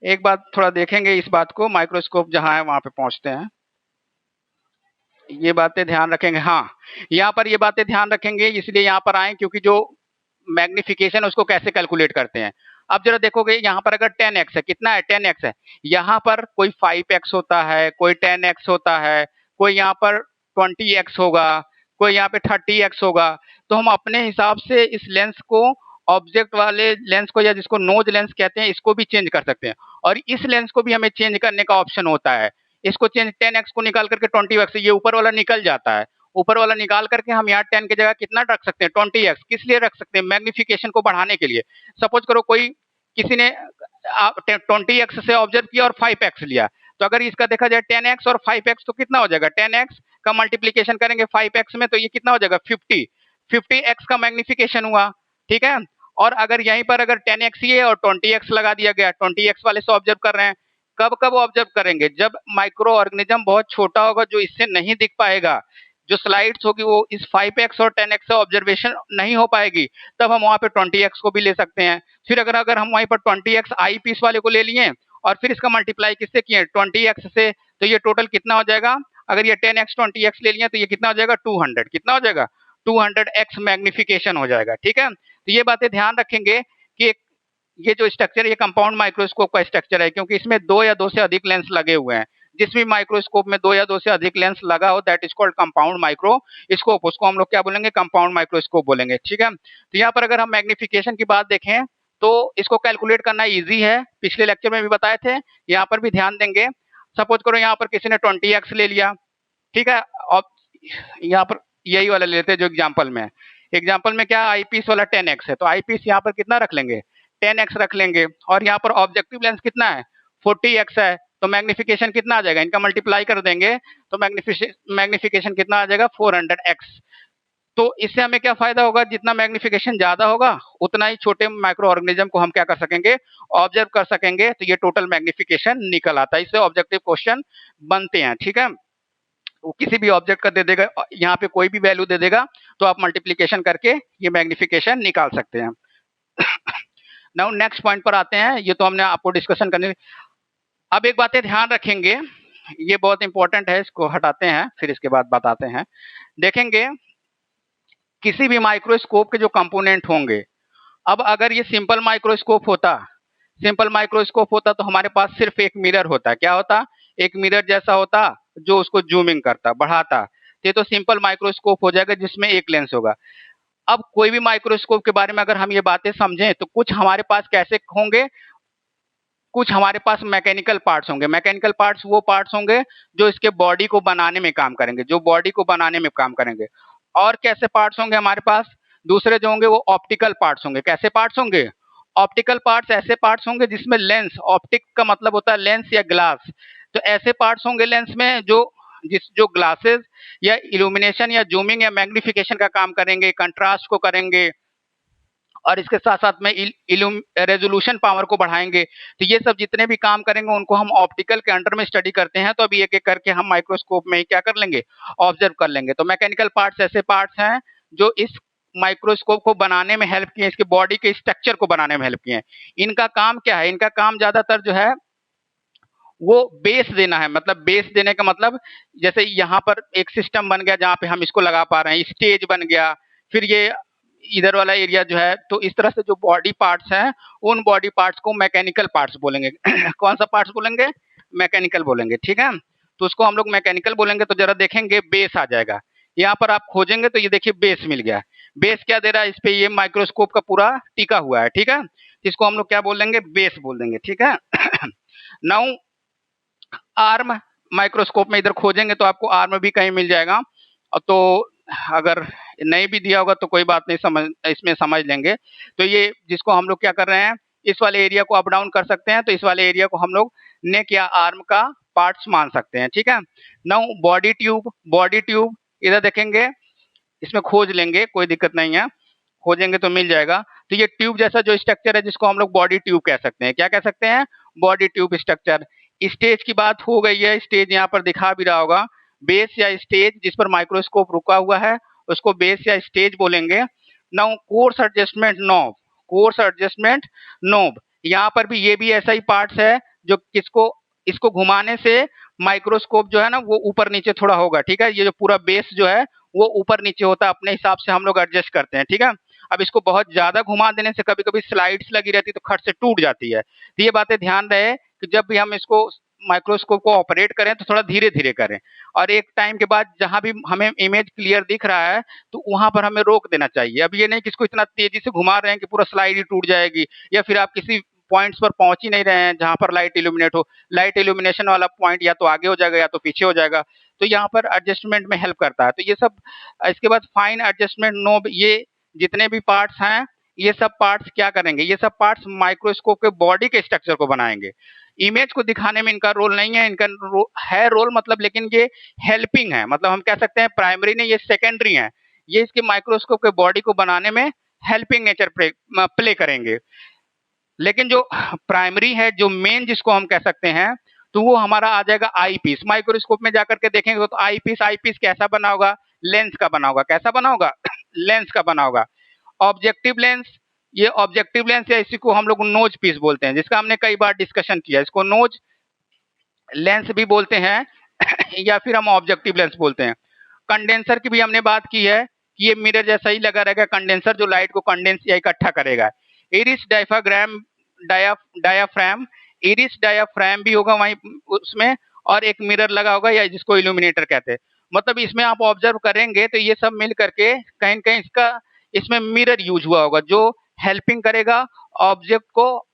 Speaker 1: एक बात थोड़ा देखेंगे इस बात को, माइक्रोस्कोप जहां है वहां पे पहुंचते हैं, ये बातें ध्यान रखेंगे। हाँ, यहाँ पर ये बातें ध्यान रखेंगे, इसलिए यहाँ पर आए क्योंकि जो मैग्निफिकेशन उसको कैसे कैलकुलेट करते हैं। अब जरा देखोगे यहाँ पर अगर 10x है, कितना है, 10x है। यहाँ पर कोई 5x होता है, कोई 10x होता है, कोई यहाँ पर 20x होगा, कोई यहाँ पे 30x होगा। तो हम अपने हिसाब से इस लेंस को, ऑब्जेक्ट वाले लेंस को, या जिसको नोज लेंस कहते हैं, इसको भी चेंज कर सकते हैं। और इस लेंस को भी हमें चेंज करने का ऑप्शन होता है। इसको चेंज 10x को निकाल करके 20x, ये ऊपर वाला निकल जाता है। ऊपर वाला निकाल करके हम यहाँ 10 की जगह कितना रख सकते हैं, 20x। किस लिए रख सकते हैं, मैग्निफिकेशन को बढ़ाने के लिए। सपोज करो कोई किसी ने 20x से ऑब्जर्व किया और 5x लिया, तो अगर इसका देखा जाए 10x और 5x तो कितना हो जाएगा, 10x का मल्टीप्लीकेशन करेंगे 5x में तो ये कितना हो जाएगा, 50x का मैग्निफिकेशन हुआ। ठीक है, और अगर यहीं पर अगर 10x ही है और 20x लगा दिया गया, 20x वाले से ऑब्जर्व कर रहे हैं, कब कब ऑब्जर्व करेंगे, जब माइक्रो ऑर्गेनिज्म बहुत छोटा होगा जो इससे नहीं दिख पाएगा, जो स्लाइड्स होगी वो इस 5x और 10x से ऑब्जर्वेशन नहीं हो पाएगी, तब हम वहां पे 20x को भी ले सकते हैं। फिर अगर हम वहीं पर 20x आई पीस वाले को ले लिए और फिर इसका मल्टीप्लाई किससे किए, 20x से, तो ये टोटल कितना हो जाएगा, अगर ये 10x 20x ले लिया तो ये कितना हो जाएगा, 200। कितना हो जाएगा, 200x मैग्निफिकेशन हो जाएगा। ठीक है, तो ये बातें ध्यान रखेंगे कि ये जो स्ट्रक्चर, ये कंपाउंड माइक्रोस्कोप का स्ट्रक्चर है, क्योंकि इसमें दो या दो से अधिक लेंस लगे हुए हैं। जिस भी माइक्रोस्कोप में दो या दो से अधिक लेंस लगा हो that is called compound microscope, उसको हम लोग क्या बोलेंगे, कंपाउंड माइक्रोस्कोप बोलेंगे। ठीक है, तो यहाँ पर अगर हम मैग्निफिकेशन की बात देखें तो इसको कैलकुलेट करना इजी है, पिछले लेक्चर में भी बताए थे, यहाँ पर भी ध्यान देंगे। सपोज करो यहाँ पर किसी ने 20x ले लिया, ठीक है, और यहाँ पर यही वाला लेते हैं जो एग्जाम्पल में क्या, आई पीस वाला 10x है, तो आई पीस यहाँ पर कितना रख लेंगे, 10x रख लेंगे। और यहाँ पर ऑब्जेक्टिव लेंस कितना है, 40x है, तो मैग्निफिकेशन कितना आ जाएगा, इनका मल्टीप्लाई कर देंगे तो मैग्निफिकेशन कितना आ जाएगा, 400x। तो इससे हमें क्या फायदा होगा, जितना मैग्निफिकेशन ज्यादा होगा उतना ही छोटे माइक्रो ऑर्गेनिज्म को हम क्या कर सकेंगे, ऑब्जर्व कर सकेंगे। तो ये टोटल मैग्निफिकेशन निकल आता है, इससे ऑब्जेक्टिव क्वेश्चन बनते हैं। ठीक है, वो किसी भी ऑब्जेक्ट का दे देगा, यहाँ पे कोई भी वैल्यू दे देगा तो आप मल्टीप्लीकेशन करके ये मैग्निफिकेशन निकाल सकते हैं। नाउ नेक्स्ट पॉइंट पर आते हैं, ये तो हमने आपको डिस्कशन करने। अब एक बातें ध्यान रखेंगे, ये बहुत इंपॉर्टेंट है, इसको हटाते हैं फिर इसके बाद बताते हैं। देखेंगे किसी भी माइक्रोस्कोप के जो कंपोनेंट होंगे, अब अगर ये सिंपल माइक्रोस्कोप होता तो हमारे पास सिर्फ एक मिरर होता, क्या होता, एक मिरर जैसा होता जो उसको जूमिंग करता, बढ़ाता। ये तो सिंपल माइक्रोस्कोप हो जाएगा जिसमें एक लेंस होगा। अब कोई भी माइक्रोस्कोप के बारे में अगर हम ये बातें समझें तो कुछ हमारे पास कैसे होंगे, कुछ हमारे पास मैकेनिकल पार्ट्स होंगे। मैकेनिकल पार्ट्स वो पार्ट्स होंगे जो इसके बॉडी को बनाने में काम करेंगे, जो बॉडी को बनाने में काम करेंगे। और कैसे पार्ट्स होंगे हमारे पास? दूसरे जो होंगे वो ऑप्टिकल पार्ट्स होंगे। कैसे पार्ट्स होंगे? ऑप्टिकल पार्ट्स ऐसे पार्ट्स होंगे जिसमें लेंस, ऑप्टिक का मतलब होता है लेंस या ग्लास, तो ऐसे पार्ट्स होंगे लेंस में जो ग्लासेस या इल्यूमिनेशन या जूमिंग या मैग्निफिकेशन का काम करेंगे, कंट्रास्ट को करेंगे, और इसके साथ साथ में रेजोल्यूशन पावर को बढ़ाएंगे। तो ये सब जितने भी काम करेंगे उनको हम ऑप्टिकल के अंडर में स्टडी करते हैं। तो अभी एक एक करके हम माइक्रोस्कोप में ही क्या कर लेंगे, ऑब्जर्व कर लेंगे। तो मैकेनिकल पार्ट्स ऐसे पार्ट्स हैं जो इस माइक्रोस्कोप को बनाने में हेल्प किए, इसके बॉडी के स्ट्रक्चर को बनाने में हेल्प किए। इनका काम क्या है? इनका काम ज्यादातर जो है वो बेस देना है। मतलब बेस देने का मतलब, जैसे यहाँ पर एक सिस्टम बन गया जहाँ पे हम इसको लगा पा रहे हैं, स्टेज बन गया, फिर ये इधर वाला एरिया जो है, तो इस तरह से जो बॉडी पार्ट्स हैं उन बॉडी पार्ट्स को मैकेनिकल पार्ट्स बोलेंगे। कौन सा पार्ट्स बोलेंगे? मैकेनिकल बोलेंगे, ठीक है। तो उसको हम लोग मैकेनिकल बोलेंगे। तो जरा देखेंगे बेस आ जाएगा यहाँ पर, आप खोजेंगे तो ये देखिए बेस मिल गया। बेस क्या दे रहा है? इस पे ये माइक्रोस्कोप का पूरा टिका हुआ है, ठीक है। इसको हम लोग क्या बोल देंगे? बेस बोल देंगे, ठीक है। नाउ आर्म, माइक्रोस्कोप में इधर खोजेंगे तो आपको आर्म भी कहीं मिल जाएगा। तो अगर नहीं भी दिया होगा तो कोई बात नहीं, इसमें समझ लेंगे। तो ये जिसको हम लोग क्या कर रहे हैं, इस वाले एरिया को अप डाउन कर सकते हैं, तो इस वाले एरिया को हम लोग नेक या आर्म का पार्ट्स मान सकते हैं, ठीक है। Now body tube, body tube इधर देखेंगे, इसमें खोज लेंगे, कोई दिक्कत नहीं है, खोजेंगे तो मिल जाएगा। तो ये ट्यूब जैसा जो स्ट्रक्चर है जिसको हम लोग बॉडी ट्यूब कह सकते हैं। क्या कह सकते हैं? Body tube structure. स्टेज की बात हो गई है, स्टेज यहाँ पर दिखा भी रहा होगा। बेस या स्टेज जिस पर माइक्रोस्कोप रुका हुआ है उसको बेस या स्टेज बोलेंगे। Now course adjustment knob, course adjustment knob, यहाँ पर भी ये भी ऐसा ही पार्ट्स है जो किसको, इसको घुमाने से माइक्रोस्कोप जो है ना वो ऊपर नीचे थोड़ा होगा, ठीक है। ये जो पूरा बेस जो है वो ऊपर नीचे होता है, अपने हिसाब से हम लोग एडजस्ट करते हैं, ठीक है। अब इसको बहुत ज्यादा घुमा देने से कभी कभी स्लाइड्स लगी रहती है तो खट से टूट जाती है। तो ये बातें ध्यान रहे कि जब भी हम इसको माइक्रोस्कोप को ऑपरेट करें तो थोड़ा धीरे धीरे करें, और एक टाइम के बाद जहां भी हमें इमेज क्लियर दिख रहा है तो वहां पर हमें रोक देना चाहिए। अब ये नहीं कि इसको इतना तेजी से घुमा रहे हैं कि पूरा स्लाइड ही टूट जाएगी, या फिर आप किसी पॉइंट्स पर पहुंच ही नहीं रहे हैं जहां पर लाइट इल्यूमिनेट हो। लाइट इल्यूमिनेशन वाला पॉइंट या तो आगे हो जाएगा या तो पीछे हो जाएगा, तो यहाँ पर एडजस्टमेंट में हेल्प करता है। तो ये सब, इसके बाद फाइन एडजस्टमेंट नोब, ये जितने भी पार्ट्स हैं ये सब पार्ट्स क्या करेंगे? ये सब पार्ट्स माइक्रोस्कोप के बॉडी के स्ट्रक्चर को बनाएंगे। इमेज को दिखाने में इनका रोल नहीं है, इनका है रोल मतलब, लेकिन ये हेल्पिंग है। मतलब हम कह सकते हैं प्राइमरी नहीं, ये सेकेंडरी है। ये इसके माइक्रोस्कोप के बॉडी को बनाने में हेल्पिंग नेचर प्ले करेंगे। लेकिन जो प्राइमरी है, जो मेन जिसको हम कह सकते हैं, तो वो हमारा आ जाएगा आई पीस। माइक्रोस्कोप में जाकर के देखेंगे तो आई पीस कैसा बना होगा? लेंस का बना होगा। कैसा बना होगा? लेंस का बना होगा। ऑब्जेक्टिव लेंस, ये ऑब्जेक्टिव लेंस या इसी को हम लोग नोज पीस बोलते हैं, जिसका हमने कई बार डिस्कशन किया। इसको नोज लेंस भी बोलते हैं या फिर हम ऑब्जेक्टिव लेंस बोलते हैं। कंडेंसर की भी हमने बात की है कि ये मिरर जैसा ही लगा रहेगा कंडेंसर, जो लाइट को कंडेंस या इकट्ठा करेगा। इरिस डायाफ्राम, इरिस डायाफ्राम भी होगा वहीं उसमें, और एक मिरर लगा होगा या जिसको इल्यूमिनेटर कहते हैं। मतलब इसमें आप ऑब्जर्व करेंगे तो ये सब मिल करके कहीं न कहीं इसमें मिरर यूज हुआ होगा, जो हेल्पिंग करेगा ऑब्जेक्ट को,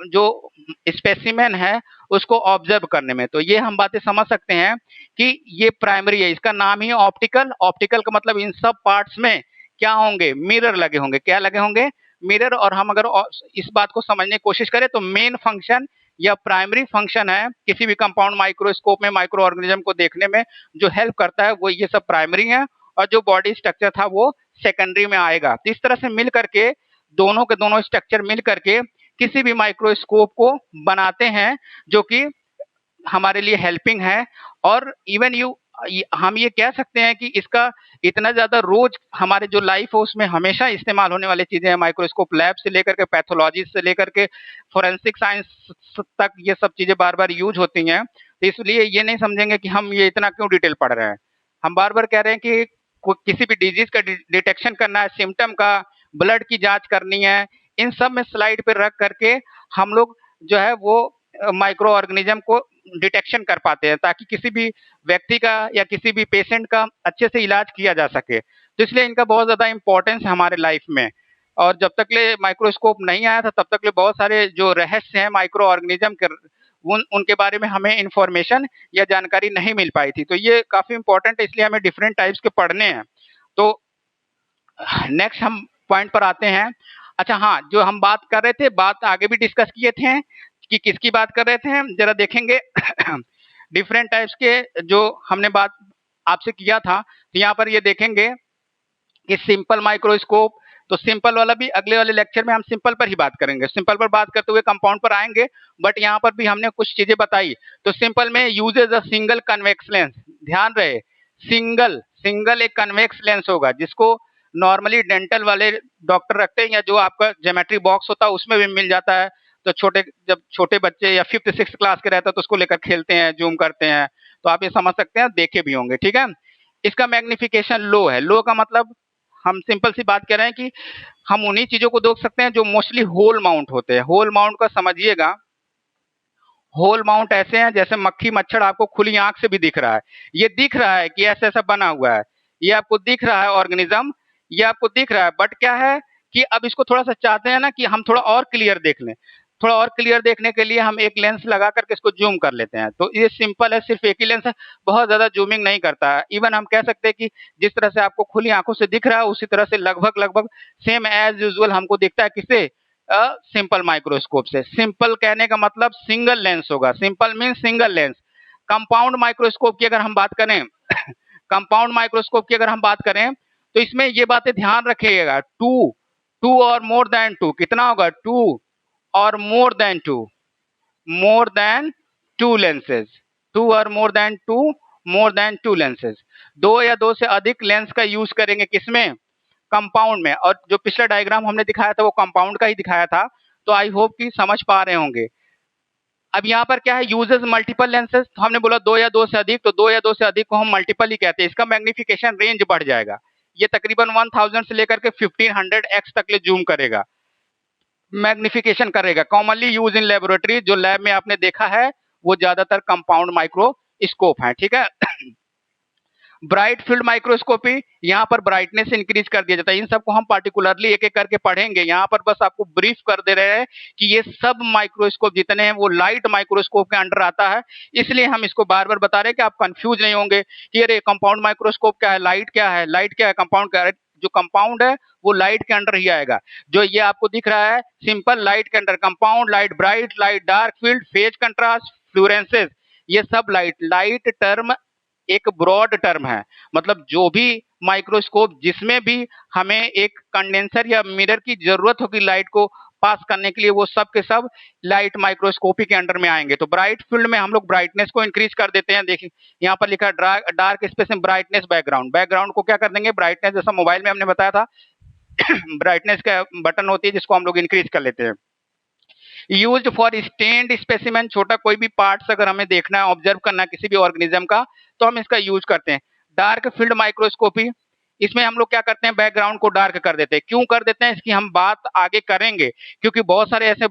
Speaker 1: जो स्पेसिमेन है उसको ऑब्जर्व करने में। तो ये हम बातें समझ सकते हैं कि ये प्राइमरी है, इसका नाम ही ऑप्टिकल। ऑप्टिकल का मतलब इन सब पार्ट्स में क्या होंगे? मिरर लगे होंगे। क्या लगे होंगे? मिरर। और हम अगर इस बात को समझने की कोशिश करें तो मेन फंक्शन या प्राइमरी फंक्शन है किसी भी कंपाउंड माइक्रोस्कोप में माइक्रो ऑर्गेनिज्म को देखने में जो हेल्प करता है, वो ये सब प्राइमरी है, और जो बॉडी स्ट्रक्चर था वो सेकेंडरी में आएगा। तो इस तरह से मिल करके दोनों के दोनों स्ट्रक्चर मिल करके किसी भी माइक्रोस्कोप को बनाते हैं जो कि हमारे लिए हेल्पिंग है। और इवन हम ये कह सकते हैं कि इसका इतना ज्यादा रोज हमारे जो लाइफ है उसमें हमेशा इस्तेमाल होने वाली चीजें हैं। माइक्रोस्कोप लैब से लेकर के पैथोलॉजी से लेकर के फोरेंसिक साइंस तक ये सब चीजें बार बार यूज होती हैं। तो इसलिए ये नहीं समझेंगे कि हम ये इतना क्यों डिटेल पढ़ रहे हैं। हम बार बार कह रहे हैं कि किसी भी डिजीज का डिटेक्शन करना है, सिम्टम का, ब्लड की जांच करनी है, इन सब में स्लाइड पे रख करके हम लोग जो है वो माइक्रो ऑर्गेनिज्म को डिटेक्शन कर पाते हैं, ताकि किसी भी व्यक्ति का या किसी भी पेशेंट का अच्छे से इलाज किया जा सके। तो इसलिए इनका बहुत ज्यादा इंपॉर्टेंस है हमारे लाइफ में। और जब तक ले माइक्रोस्कोप नहीं आया था तब तक ले बहुत सारे जो रहस्य हैं माइक्रो ऑर्गेनिज्म के उनके बारे में हमें इंफॉर्मेशन या जानकारी नहीं मिल पाई थी। तो ये काफी इंपॉर्टेंट है, इसलिए हमें डिफरेंट टाइप्स के पढ़ने हैं। तो नेक्स्ट हम पॉइंट पर आते हैं। अच्छा हाँ, जो हम बात कर रहे थे, बात आगे भी डिस्कस किए थे कि किसकी बात कर रहे थे हम, जरा देखेंगे। डिफरेंट टाइप्स के जो हमने बात आपसे किया था, तो यहाँ पर ये देखेंगे कि सिंपल माइक्रोस्कोप, तो सिंपल वाला भी अगले वाले लेक्चर में हम सिंपल पर ही बात करेंगे। सिंपल पर बात करते हुए कंपाउंड पर आएंगे, बट यहाँ पर भी हमने कुछ चीजें बताई। तो सिंपल में usage a single convex lens, ध्यान रहे सिंगल सिंगल एक कन्वेक्स लेंस होगा, जिसको नॉर्मली डेंटल वाले डॉक्टर रखते हैं, या जो आपका ज्योमेट्री बॉक्स होता है उसमें भी मिल जाता है। तो जब छोटे बच्चे या 5th 6th क्लास के रहता है तो उसको लेकर खेलते हैं, जूम करते हैं, तो आप ये समझ सकते हैं, देखे भी होंगे। ठीक है, इसका मैग्निफिकेशन लो है। लो का मतलब हम सिंपल सी बात कर रहे हैं कि हम उन्हीं चीजों को देख सकते हैं जो मोस्टली होल माउंट होते हैं। होल माउंट का समझिएगा, होल माउंट ऐसे हैं जैसे मक्खी मच्छर आपको खुली आंख से भी दिख रहा है, ये दिख रहा है कि ऐसा ऐसा बना हुआ है, ये आपको दिख रहा है ऑर्गेनिज्म, ये आपको दिख रहा है। बट क्या है कि अब इसको थोड़ा सा चाहते हैं ना कि हम थोड़ा और क्लियर देख लें, थोड़ा और क्लियर देखने के लिए हम एक लेंस लगा करके इसको जूम कर लेते हैं। तो ये सिंपल है, सिर्फ एक ही लेंस है, बहुत ज्यादा जूमिंग नहीं करता है। इवन हम कह सकते हैं कि जिस तरह से आपको खुली आंखों से दिख रहा है उसी तरह से लगभग लगभग सेम एज यूजुअल हमको दिखता है। किससे? सिंपल माइक्रोस्कोप से। सिंपल कहने का मतलब सिंगल लेंस होगा, simple mean single lens. Compound microscope की अगर हम बात करें कंपाउंड माइक्रोस्कोप की अगर हम बात करें तो इसमें ये बातें ध्यान रखिएगा, टू टू और मोर देन टू, कितना होगा? टू और more than two lenses, two और मोर देन टू लेंसेज। दो या दो से अधिक लेंस का यूज करेंगे किसमें? कंपाउंड में। और जो पिछला डायग्राम हमने दिखाया था वो कंपाउंड का ही दिखाया था, तो आई होप कि समझ पा रहे होंगे। अब यहाँ पर क्या है, यूजेस मल्टीपल लेंसेज, तो हमने बोला दो या दो से अधिक, तो दो या दो से अधिक को हम मल्टीपल ही कहते हैं। इसका मैग्निफिकेशन रेंज बढ़ जाएगा, ये तकरीबन 1000 से लेकर के 1500x तक ले जूम करेगा, मैग्निफिकेशन करेगा। कॉमनली यूज इन लेबोरेटरी, जो लैब में आपने देखा है वो ज्यादातर कंपाउंड माइक्रोस्कोप है। ठीक है। ब्राइट फील्ड माइक्रोस्कोपी, यहाँ पर ब्राइटनेस इंक्रीज कर दिया जाता है। इन सबको हम पार्टिकुलरली एक एक करके पढ़ेंगे, यहाँ पर बस आपको ब्रीफ कर दे रहे हैं कि ये सब माइक्रोस्कोप जितने हैं वो लाइट माइक्रोस्कोप के अंडर आता है, इसलिए हम इसको बार बार बता रहे हैं कि आप कंफ्यूज नहीं होंगे कि अरे कंपाउंड माइक्रोस्कोप क्या है, लाइट क्या है, लाइट क्या है, कंपाउंड क्या है। जो कंपाउंड है वो लाइट के अंडर ही आएगा। जो ये आपको दिख रहा है सिंपल लाइट के under, compound light, bright light, dark field, phase contrast, fluorescence, ये सब लाइट। लाइट टर्म एक ब्रॉड टर्म है, मतलब जो भी माइक्रोस्कोप जिसमें भी हमें एक कंडेंसर या मिरर की जरूरत होगी लाइट को पास करने के लिए, वो सब के सब लाइट माइक्रोस्कोपी के अंडर में आएंगे। तो ब्राइट फील्ड में हम लोग ब्राइटनेस को इंक्रीज कर देते हैं। देखिए यहाँ पर लिखा है डार्क स्पेस में ब्राइटनेस बैकग्राउंड, बैकग्राउंड को क्या कर देंगे? ब्राइटनेस, जैसा मोबाइल में हमने बताया था ब्राइटनेस का बटन होती है जिसको हम लोग इंक्रीज कर लेते हैं। यूज्ड फॉर स्टेन्ड स्पेसिमेन, छोटा कोई भी पार्ट्स अगर हमें देखना है, ऑब्जर्व करना है किसी भी ऑर्गेनिज्म का, तो हम इसका यूज करते हैं। डार्क फील्ड माइक्रोस्कोपी, इसमें हम लोग क्या करते हैं? बैकग्राउंड को डार्क कर देते हैं। क्यों कर देते हैं इसकी हम बात आगे करेंगे, क्योंकि बहुत सारे ऐसे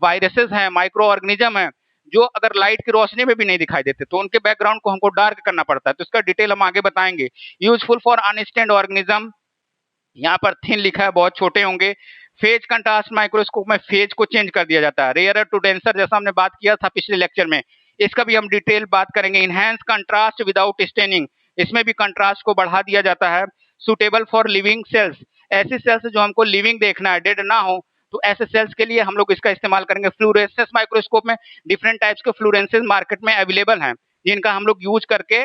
Speaker 1: वायरसेस हैं, माइक्रो ऑर्गेनिज्म हैं, जो अगर लाइट की रोशनी में भी नहीं दिखाई देते, तो उनके बैकग्राउंड को हमको डार्क करना पड़ता है। तो इसका डिटेल हम आगे बताएंगे। यूजफुल फॉर अनस्टैंड ऑर्गेनिज्म, यहाँ पर थिन लिखा है, बहुत छोटे होंगे। फेज कंट्रास्ट माइक्रोस्कोप में फेज को चेंज कर दिया जाता है। रेयर टू डेंसर, जैसा हमने बात किया था पिछले लेक्चर में, इसका भी हम डिटेल बात करेंगे। इनहैंस कंट्रास्ट विदाउट स्टेनिंग, इसमें भी कंट्रास्ट को बढ़ा दिया जाता है। सुटेबल फॉर लिविंग सेल्स, ऐसी सेल्स जो हमको लिविंग देखना है, डेड ना हो, तो ऐसे सेल्स के लिए हम लोग इसका इस्तेमाल करेंगे। फ्लोरेसेंस माइक्रोस्कोप में डिफरेंट टाइप्स के फ्लोरेसेंस मार्केट में अवेलेबल हैं, जिनका हम लोग यूज करके,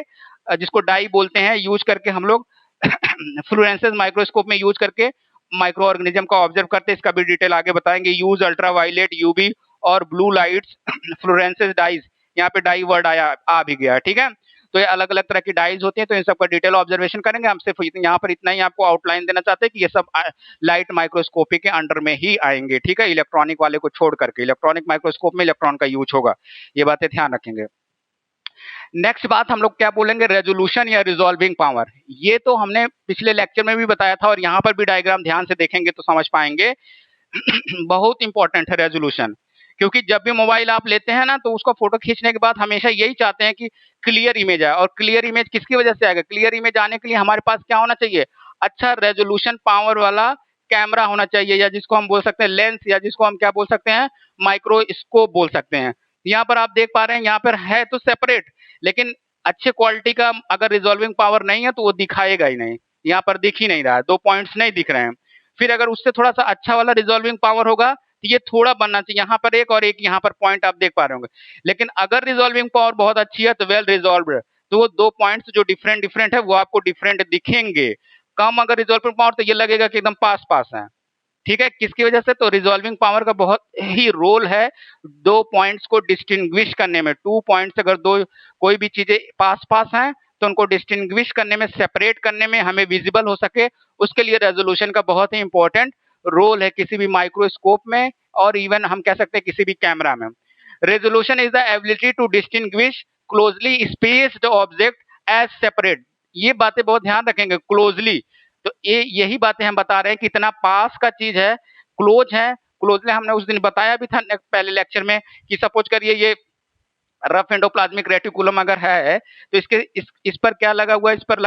Speaker 1: जिसको डाई बोलते हैं, यूज करके हम लोग फ्लोरेसेंस माइक्रोस्कोप में यूज करके माइक्रो ऑर्गेनिज्म का ऑब्जर्व करते हैं। इसका भी डिटेल आगे बताएंगे। यूज अल्ट्रावायलेट, यूवी और ब्लू लाइट्स, फ्लोरेसेंस डाइज, यहाँ पे डाई वर्ड आया, आ भी गया। ठीक है, तो ये अलग अलग तरह की डाइज होती हैं, तो इन सब का डिटेल ऑब्जर्वेशन करेंगे। हम सिर्फ यहाँ पर इतना ही आपको आउटलाइन देना चाहते हैं कि ये सब लाइट माइक्रोस्कोपी के अंडर में ही आएंगे। ठीक है, इलेक्ट्रॉनिक वाले को छोड़ करके, इलेक्ट्रॉनिक माइक्रोस्कोप में इलेक्ट्रॉन का यूज होगा, ये बातें ध्यान रखेंगे। नेक्स्ट बात हम लोग क्या बोलेंगे? रेजोल्यूशन या रिजॉल्विंग पावर। ये तो हमने पिछले लेक्चर में भी बताया था, और यहाँ पर भी डायग्राम ध्यान से देखेंगे तो समझ पाएंगे। बहुत इंपॉर्टेंट है रेजोल्यूशन, क्योंकि जब भी मोबाइल आप लेते हैं ना, तो उसका फोटो खींचने के बाद हमेशा यही चाहते हैं कि क्लियर इमेज आए। और क्लियर इमेज किसकी वजह से आएगा? क्लियर इमेज आने के लिए हमारे पास क्या होना चाहिए? अच्छा रेजोल्यूशन पावर वाला कैमरा होना चाहिए, या जिसको हम बोल सकते हैं लेंस, या जिसको हम क्या बोल सकते हैं माइक्रोस्कोप बोल सकते हैं। यहाँ पर आप देख पा रहे हैं, यहाँ पर है तो सेपरेट, लेकिन अच्छे क्वालिटी का अगर रिजॉल्विंग पावर नहीं है तो वो दिखाएगा ही नहीं। यहाँ पर दिख ही नहीं रहा है, 2 पॉइंट्स नहीं दिख रहे हैं। फिर अगर उससे थोड़ा सा अच्छा वाला रिजॉल्विंग पावर होगा तो ये थोड़ा बनना चाहिए, यहाँ पर एक और एक यहाँ पर पॉइंट आप देख पा रहे होंगे। लेकिन अगर रिजॉल्विंग पावर बहुत अच्छी है तो वेल रिजॉल्व्ड है, तो वो 2 पॉइंट्स जो डिफरेंट डिफरेंट है वो आपको डिफरेंट दिखेंगे। कम अगर रिजॉल्विंग पावर तो ये लगेगा कि एकदम पास पास है। ठीक है, किसकी वजह से? तो रिजॉल्विंग पावर का बहुत ही रोल है 2 पॉइंट्स को डिस्टिंग्विश करने में। 2 पॉइंट्स अगर दो कोई भी चीजें पास पास हैं तो उनको डिस्टिंग्विश करने में, सेपरेट करने में, हमें विजिबल हो सके, उसके लिए रेजोल्यूशन का बहुत ही इंपॉर्टेंट रोल है किसी भी माइक्रोस्कोप में, और इवन हम कह सकते हैं किसी भी कैमरा में। Resolution is the ability to distinguish closely spaced object as separate. ये बातें बहुत ध्यान रखेंगे, क्लोजली। तो ये यही बातें हम बता रहे हैं कि इतना पास का चीज है, क्लोज है। क्लोजली हमने उस दिन बताया भी था पहले लेक्चर में कि सपोज करिए ये रफ एंडोप्लाज्मिक रेटिकुलम अगर है तो इस पर क्या लगा हुआ है? इस पर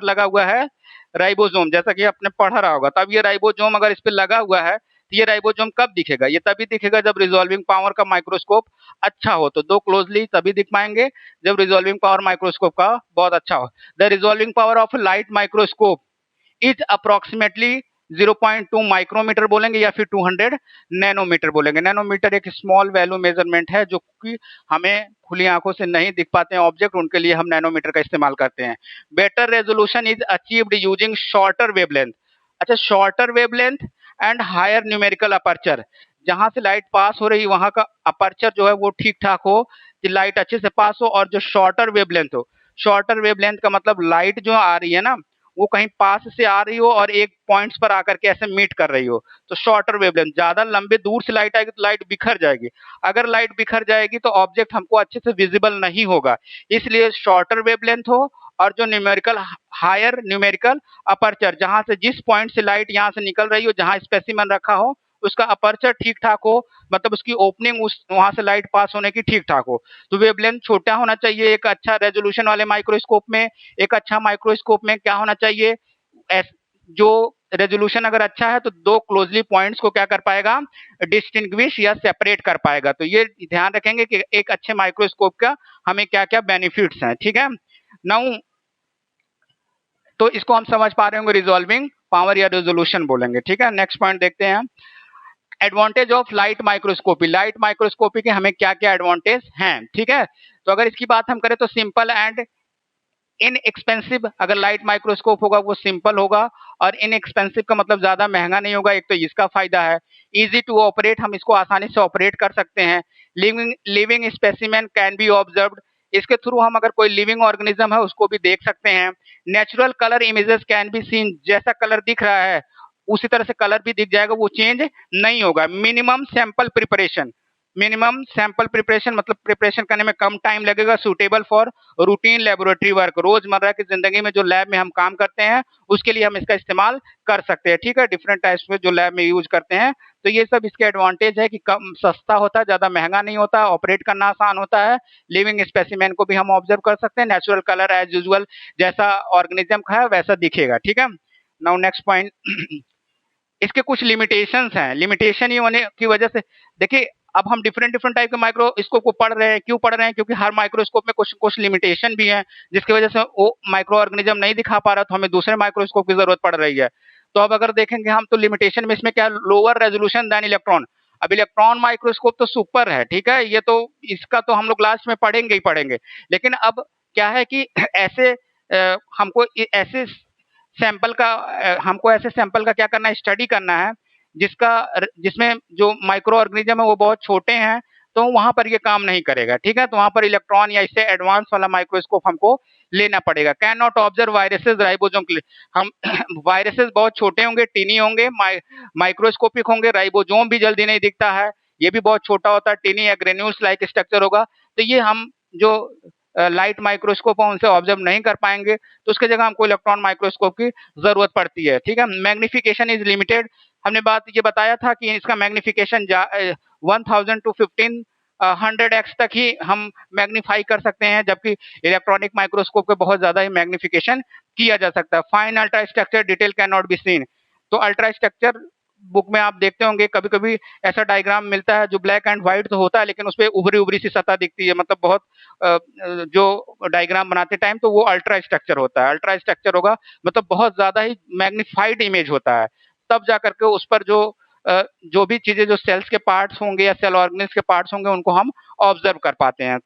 Speaker 1: लगा हुआ है राइबोसोम, जैसा कि आपने पढ़ा रहा होगा। तब ये राइबोसोम अगर इस पर लगा हुआ है तो ये राइबोसोम कब दिखेगा? ये तभी दिखेगा जब रिजॉल्विंग पावर का माइक्रोस्कोप अच्छा हो। तो 2 क्लोजली तभी दिख पाएंगे जब रिजॉल्विंग पावर माइक्रोस्कोप का बहुत अच्छा हो। The resolving power of light microscope is approximately 0.2 micrometre बोलेंगे या फिर 200 नैनोमीटर बोलेंगे। नैनोमीटर एक स्मॉल वैल्यू मेजरमेंट है जो कि हमें खुली आंखों से नहीं दिख पाते हैं ऑब्जेक्ट, उनके लिए हम नैनोमीटर का इस्तेमाल करते हैं। Better resolution is achieved using shorter wavelength. अच्छा, shorter wavelength and higher numerical aperture. जहां से लाइट पास हो रही है वहां का अपर्चर जो है वो ठीक ठाक हो, कि लाइट अच्छे से पास हो, और जो शॉर्टर वेवलेंथ हो। शॉर्टर वेवलेंथ का मतलब लाइट जो आ रही है ना वो कहीं पास से आ रही हो और एक पॉइंट्स पर आकर के ऐसे मीट कर रही हो, तो शॉर्टर वेवलेंथ। ज्यादा लंबे दूर से लाइट आएगी तो लाइट बिखर जाएगी। अगर लाइट बिखर जाएगी तो ऑब्जेक्ट हमको अच्छे से विजिबल नहीं होगा, इसलिए शॉर्टर वेवलेंथ हो। और जो न्यूमेरिकल, हायर न्यूमेरिकल अपर्चर, जहां से जिस पॉइंट से लाइट यहाँ से निकल रही हो, जहां स्पेसिमन रखा हो उसका अपर्चर ठीक ठाक हो, मतलब उसकी ओपनिंग उस वहां से लाइट पास होने की ठीक ठाक हो। तो वेवलेंथ छोटा होना चाहिए एक अच्छा रेजोल्यूशन वाले माइक्रोस्कोप में। एक अच्छा माइक्रोस्कोप में क्या होना चाहिए? जो रेजोल्यूशन अगर अच्छा है तो 2 क्लोजली पॉइंट्स को क्या कर पाएगा? डिस्टिंग्विश या सेपरेट कर पाएगा। तो ये ध्यान रखेंगे कि एक अच्छे माइक्रोस्कोप का हमें क्या क्या बेनिफिट्स हैं। ठीक है, नाउ तो इसको हम समझ पा रहे होंगे, रिजॉल्विंग पावर या रेजोल्यूशन बोलेंगे। ठीक है, नेक्स्ट पॉइंट देखते हैं। Advantage of light microscopy. Light microscopy के हमें क्या क्या एडवांटेज हैं? ठीक है, तो अगर इसकी बात हम करें तो सिंपल एंड इनएक्सपेंसिव। अगर लाइट माइक्रोस्कोप होगा वो सिंपल होगा, और इनएक्सपेंसिव का मतलब ज्यादा महंगा नहीं होगा, एक तो इसका फायदा है। इजी टू ऑपरेट, हम इसको आसानी से ऑपरेट कर सकते हैं। Living specimen can be observed, इसके थ्रू हम अगर कोई लिविंग ऑर्गेनिज्म है उसको भी देख सकते हैं। Natural colour images can be seen, जैसा कलर दिख रहा है उसी तरह से कलर भी दिख जाएगा, वो चेंज नहीं होगा। मिनिमम सैंपल प्रिपरेशन मतलब प्रिपरेशन करने में कम टाइम लगेगा। Suitable for routine laboratory work, रोजमर्रा की जिंदगी में जो लैब में हम काम करते हैं उसके लिए हम इसका इस्तेमाल कर सकते हैं। ठीक है, डिफरेंट टाइप्स में जो लैब में यूज करते हैं। तो ये सब इसके एडवांटेज है कि कम सस्ता होता है, ज्यादा महंगा नहीं होता, ऑपरेट करना आसान होता है। लिविंग स्पेसिमेन को भी हम ऑब्जर्व कर सकते हैं। नेचुरल कलर एज यूजुअल जैसा ऑर्गेनिज्म का है वैसा दिखेगा। ठीक है, नाउ नेक्स्ट पॉइंट। इसके कुछ लिमिटेशंस हैं। लिमिटेशन ये होने की वजह से, देखिए अब हम डिफरेंट डिफरेंट टाइप के माइक्रोस्कोप को पढ़ रहे हैं। क्यों पढ़ रहे हैं? क्योंकि हर माइक्रोस्कोप में कुछ कुछ लिमिटेशन भी है, जिसकी वजह से वो माइक्रो ऑर्गेनिज्म नहीं दिखा पा रहा, तो हमें दूसरे माइक्रोस्कोप की जरूरत पड़ रही है। तो अब अगर देखेंगे हम तो लिमिटेशन में इसमें क्या, लोअर रेजोल्यूशन देन इलेक्ट्रॉन। अब इलेक्ट्रॉन माइक्रोस्कोप तो सुपर है, ठीक है, ये तो इसका तो हम लोग लास्ट में पढ़ेंगे ही पढ़ेंगे। लेकिन अब क्या है कि ऐसे हमको ऐसे हमको ऐसे सैंपल का क्या करना है? स्टडी करना है जिसमें जो माइक्रो ऑर्गेनिज्म है वो बहुत छोटे हैं, तो वहां पर ये काम नहीं करेगा। ठीक है, तो वहां पर इलेक्ट्रॉन या इससे एडवांस वाला माइक्रोस्कोप हमको लेना पड़ेगा। Can not observe viruses ribosome के लिए हम वायरसेस बहुत छोटे होंगे, टीनी होंगे, माइक्रोस्कोपिक होंगे। राइबोसोम भी जल्दी नहीं दिखता है, ये भी बहुत छोटा होता है, टीनी या ग्रेन्यूल्स लाइक स्ट्रक्चर होगा। तो ये हम जो लाइट माइक्रोस्कोप है उनसे ऑब्जर्व नहीं कर पाएंगे, तो उसके जगह हमको इलेक्ट्रॉन माइक्रोस्कोप की जरूरत पड़ती है। ठीक है, मैग्निफिकेशन इज लिमिटेड। हमने बात ये बताया था कि इसका मैग्निफिकेशन 1000 टू 1500x तक ही हम मैग्नीफाई कर सकते हैं, जबकि इलेक्ट्रॉनिक माइक्रोस्कोप के बहुत ज्यादा ही मैग्निफिकेशन किया जा सकता है। Fine ultra structure detail can not be seen. तो अल्ट्रा स्ट्रक्चर बुक में आप देखते होंगे कभी कभी ऐसा डायग्राम मिलता है जो ब्लैक एंड व्हाइट तो होता है, लेकिन उसपे उभरी उभरी सी सतह दिखती है, मतलब बहुत जो डायग्राम बनाते टाइम तो वो अल्ट्रा स्ट्रक्चर होता है। अल्ट्रा स्ट्रक्चर होगा मतलब बहुत ज्यादा ही मैग्निफाइड इमेज होता है, तब जा करके उस पर जो भी चीजें, जो सेल्स के पार्ट्स होंगे या सेल ऑर्गेनिल्स के पार्ट्स होंगे, उनको हम ऑब्जर्व कर पाते हैं।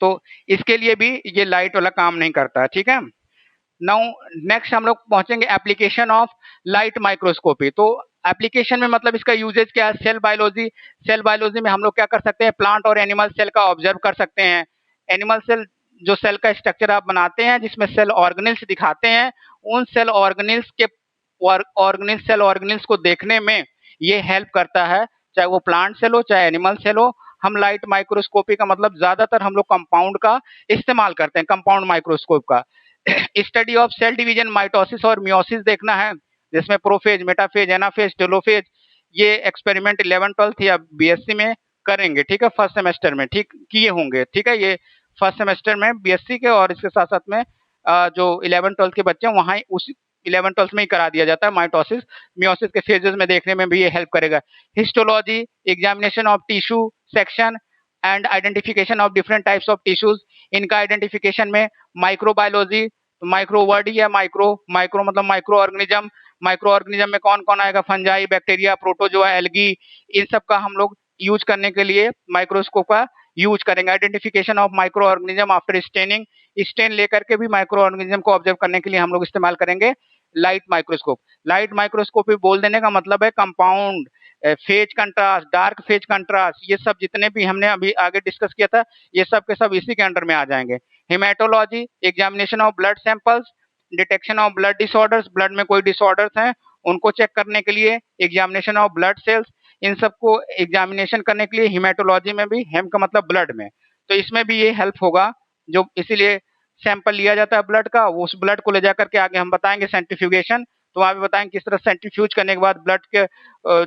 Speaker 1: तो इसके लिए भी ये लाइट वाला काम नहीं करता है, ठीक है। नाउ नेक्स्ट हम लोग पहुंचेंगे एप्लीकेशन ऑफ लाइट माइक्रोस्कोपी। तो एप्लीकेशन में मतलब इसका यूजेज क्या है? Cell biology. सेल बायोलॉजी में हम लोग क्या कर सकते हैं? प्लांट और एनिमल सेल का ऑब्जर्व कर सकते हैं। एनिमल सेल, जो सेल का स्ट्रक्चर आप बनाते हैं जिसमें सेल ऑर्गेनिल्स दिखाते हैं, उन सेल ऑर्गेनिल्स के सेल ऑर्गेनिल्स को देखने में ये हेल्प करता है, चाहे वो प्लांट सेल हो चाहे एनिमल सेल हो। हम लाइट माइक्रोस्कोपी का मतलब ज्यादातर हम लोग कंपाउंड का इस्तेमाल करते हैं, कंपाउंड माइक्रोस्कोप का। Study of cell division, mitosis और मियोसिस देखना है, जिसमें प्रोफेज, मेटाफेज, एनाफेज, टेलोफेज, ये एक्सपेरिमेंट 11th-12th या बीएससी में करेंगे, ठीक है, फर्स्ट सेमेस्टर में, ठीक किए होंगे, ठीक है। ये फर्स्ट सेमेस्टर में बीएससी के और इसके साथ साथ में जो 11th-12th के बच्चे हैं वहाँ उसी 11th-12th में ही करा दिया जाता है। माइटोसिस मियोसिस के फेजेस में देखने में भी ये हेल्प करेगा। Histology, examination of tissue section and identification of different types of tissues. इनका आइडेंटिफिकेशन में माइक्रोबायोलॉजी, माइक्रो वर्ड ही है, माइक्रो, माइक्रो मतलब माइक्रो ऑर्गेनिज्म। माइक्रो ऑर्गेनिज्म में कौन कौन आएगा? फंजाई, बैक्टीरिया, प्रोटोजोआ, एल्गी, इन सब का हम लोग यूज करने के लिए माइक्रोस्कोप का यूज करेंगे। Identification of microorganism after staining, stain लेकर के भी माइक्रो ऑर्गेनिज्म को ऑब्जर्व करने के लिए हम लोग इस्तेमाल करेंगे लाइट माइक्रोस्कोप। लाइट माइक्रोस्कोपी बोल देने का मतलब है compound, phase contrast, dark phase contrast, ये सब जितने भी हमने अभी आगे डिस्कस किया था, ये सब के सब इसी के अंडर में आ जाएंगे। Haematology, examination of blood samples, detection of blood disorders, blood में कोई डिसऑर्डर्स हैं उनको चेक करने के लिए, एग्जामिनेशन ऑफ ब्लड सेल्स, इन सबको एग्जामिनेशन करने के लिए हेमेटोलॉजी में भी, हेम का मतलब ब्लड में, तो इसमें भी ये हेल्प होगा। जो इसीलिए सैंपल लिया जाता है ब्लड का, वो उस ब्लड को ले जाकर के आगे हम बताएंगे सेंट्रीफ्यूगेशन, तो वहाँ पे बताएंगे किस तरह सेंट्रीफ्यूज करने के बाद ब्लड के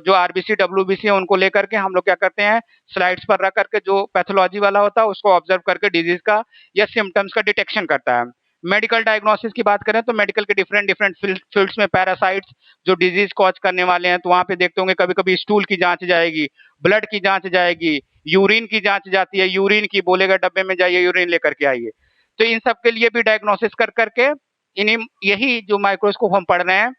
Speaker 1: जो आरबीसी डब्ल्यूबीसी है उनको लेकर के हम लोग क्या करते हैं, स्लाइड्स पर रख करके जो पैथोलॉजी वाला होता है उसको ऑब्जर्व करके डिजीज का या सिम्टम्स का डिटेक्शन करता है। मेडिकल डायग्नोसिस की बात करें तो मेडिकल के डिफरेंट डिफरेंट फील्ड्स में पैरासाइट्स जो डिजीज कॉज करने वाले हैं, तो वहाँ पे देखते होंगे कभी कभी स्टूल की जांच जाएगी, ब्लड की जांच जाएगी, यूरिन की जांच जाती है, यूरिन की बोलेगा डब्बे में जाइए यूरिन लेकर के आइए। तो इन सब के लिए भी डायग्नोसिस कर करके इन्हीं, यही जो माइक्रोस्कोप हम पढ़ रहे हैं,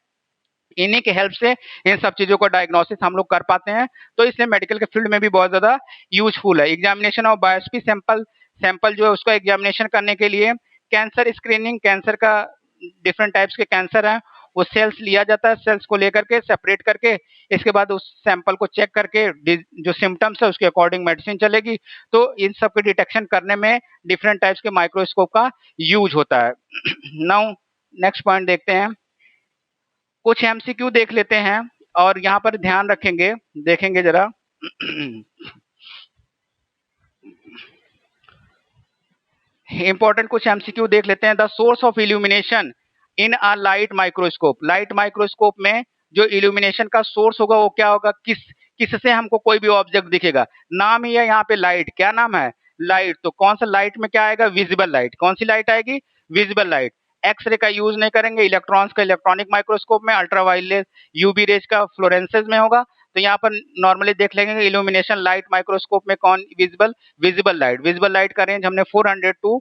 Speaker 1: इन्हीं के हेल्प से इन सब चीजों को डायग्नोसिस हम लोग कर पाते हैं। तो इसलिए मेडिकल के फील्ड में भी बहुत ज्यादा यूजफुल है। Examination of biopsy sample, sample जो है उसका एग्जामिनेशन करने के लिए, कैंसर स्क्रीनिंग, कैंसर का डिफरेंट टाइप्स के कैंसर हैं, वो सेल्स लिया जाता है, सेल्स को लेकर के सेपरेट करके इसके बाद उस सैंपल को चेक करके जो सिम्टम्स है उसके अकॉर्डिंग मेडिसिन चलेगी। तो इन सब के डिटेक्शन करने में डिफरेंट टाइप्स के माइक्रोस्कोप का यूज होता है। नाउ नेक्स्ट पॉइंट देखते हैं, कुछ एमसीक्यू देख लेते हैं और यहाँ पर ध्यान रखेंगे, देखेंगे जरा। इंपॉर्टेंट कुछ एमसीक्यू देख लेते हैं। The source of illumination in a light microscope, light microscope में जो इल्यूमिनेशन का सोर्स होगा वो क्या होगा? किससे हमको कोई भी ऑब्जेक्ट दिखेगा? नाम ही है यहाँ पे लाइट, क्या नाम है? लाइट। तो कौन सा लाइट में क्या आएगा? Visible light. कौन सी लाइट आएगी? Visible light. एक्सरे का यूज नहीं करेंगे, इलेक्ट्रॉन्स का इलेक्ट्रॉनिक माइक्रोस्कोप में, अल्ट्रावायलेट यूवी रेज का फ्लोरेंसेज में होगा। तो यहाँ पर नॉर्मली देख लेंगे इल्यूमिनेशन लाइट माइक्रोस्कोप में कौन visible? Visible light. Visible light का रेंज हमने 400 टू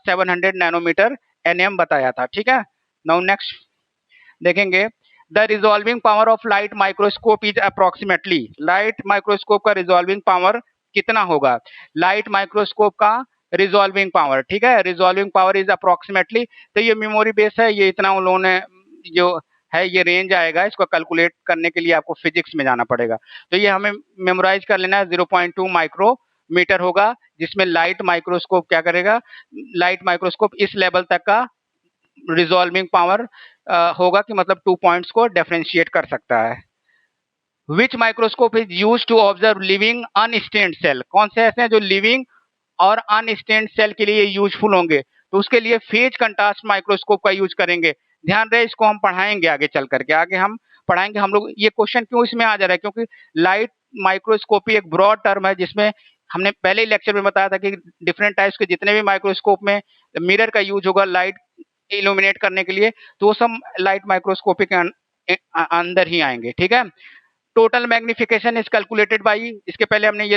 Speaker 1: 700 नैनोमीटर एनएम बताया था, ठीक है। नाउ नेक्स्ट देखेंगे, the resolving power of light microscope is approximately, light microscope का रिजॉल्विंग पावर कितना होगा? लाइट माइक्रोस्कोप का रिजॉल्विंग पावर, ठीक है, रिजॉल्विंग पावर इज अप्रोक्सीमेटली, तो ये मेमोरी बेस है, ये इतना उन लोगों ने जो है ये रेंज आएगा, इसको कैलकुलेट करने के लिए आपको फिजिक्स में जाना पड़ेगा। तो ये हमें मेमोराइज कर लेना है, 0.2 माइक्रोमीटर होगा, जिसमें लाइट माइक्रोस्कोप क्या करेगा? लाइट माइक्रोस्कोप इस लेवल तक का रिजॉल्विंग पावर होगा कि मतलब 2 पॉइंट्स को डिफरेंशिएट कर सकता है। Which microscope is use to observe living unstained cell, कौन से ऐसे हैं जो लिविंग और अनस्टेन्ड सेल के लिए यूजफुल होंगे? तो उसके लिए फेज कंट्रास्ट माइक्रोस्कोप का यूज करेंगे। ध्यान रहे, इसको हम पढ़ाएंगे आगे चल करके, आगे हम पढ़ाएंगे। हम लोग ये क्वेश्चन क्यों इसमें आ जा रहा है? क्योंकि लाइट माइक्रोस्कोपी एक ब्रॉड टर्म है, जिसमें हमने पहले ही लेक्चर में बताया था कि डिफरेंट टाइप्स के जितने भी माइक्रोस्कोप में मिरर का यूज होगा लाइट इल्यूमिनेट करने के लिए, तो वो सब लाइट माइक्रोस्कोपी के अंदर ही आएंगे। ठीक है, total magnification is calculated by, इसके पहले हमने ये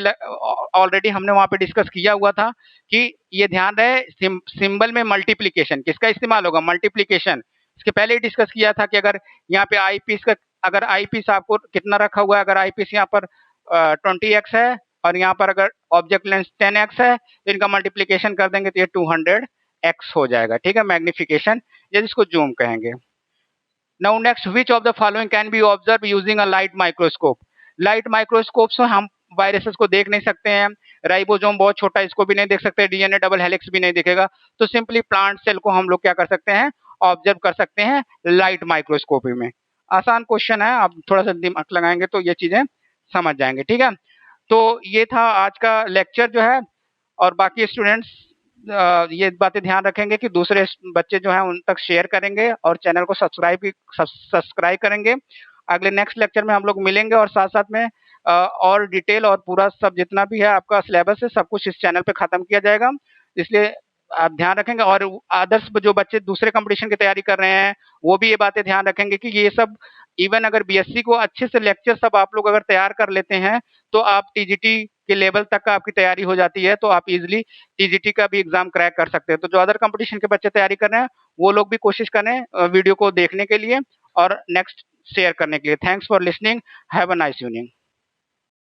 Speaker 1: ऑलरेडी हमने वहां पे डिस्कस किया हुआ था कि ये ध्यान रहे सिंबल में मल्टीप्लीकेशन किसका इस्तेमाल होगा, मल्टीप्लीकेशन। इसके पहले ही डिस्कस किया था कि अगर यहाँ पे आई पीस का, अगर आई पीस आपको कितना रखा हुआ है, अगर आई पीस यहाँ पर 20x है और यहाँ पर अगर ऑब्जेक्ट लेंथ 10x है तो इनका मल्टीप्लीकेशन कर देंगे तो ये 200x हो जाएगा। ठीक है, मैग्निफिकेशन या जिसको जूम कहेंगे। Now next, which of the following can be observed using a light microscope? Light microscope से हम वायरसेस को देख नहीं सकते हैं, राइबोसोम बहुत छोटा इसको भी नहीं देख सकते, डीएनए डबल हेलिक्स भी नहीं दिखेगा, तो सिंपली प्लांट सेल को हम लोग क्या कर सकते हैं, ऑब्जर्व कर सकते हैं लाइट माइक्रोस्कोपी में। आसान क्वेश्चन है, आप थोड़ा सा दिमाग लगाएंगे तो ये चीजें समझ जाएंगे। ठीक है, तो ये था आज का लेक्चर जो है, और बाकी स्टूडेंट्स ये बातें ध्यान रखेंगे कि दूसरे बच्चे जो हैं उन तक शेयर करेंगे और चैनल को सब्सक्राइब करेंगे। अगले नेक्स्ट लेक्चर में हम लोग मिलेंगे और साथ साथ में और डिटेल और पूरा सब जितना भी है आपका सिलेबस है सब कुछ इस चैनल पे खत्म किया जाएगा, इसलिए आप ध्यान रखेंगे। और अदर्स जो बच्चे दूसरे कंपटीशन की तैयारी कर रहे हैं वो भी ये बातें ध्यान रखेंगे कि ये सब इवन अगर बीएससी को अच्छे से लेक्चर सब आप लोग अगर तैयार कर लेते हैं तो आप टीजीटी के लेवल तक का आपकी तैयारी हो जाती है, तो आप इजिली टीजीटी का भी एग्जाम क्रैक कर सकते हैं। तो जो अदर कंपटीशन के बच्चे तैयारी कर रहे हैं वो लोग भी कोशिश करें वीडियो को देखने के लिए और नेक्स्ट शेयर करने के लिए। Thanks for listening, have a nice evening.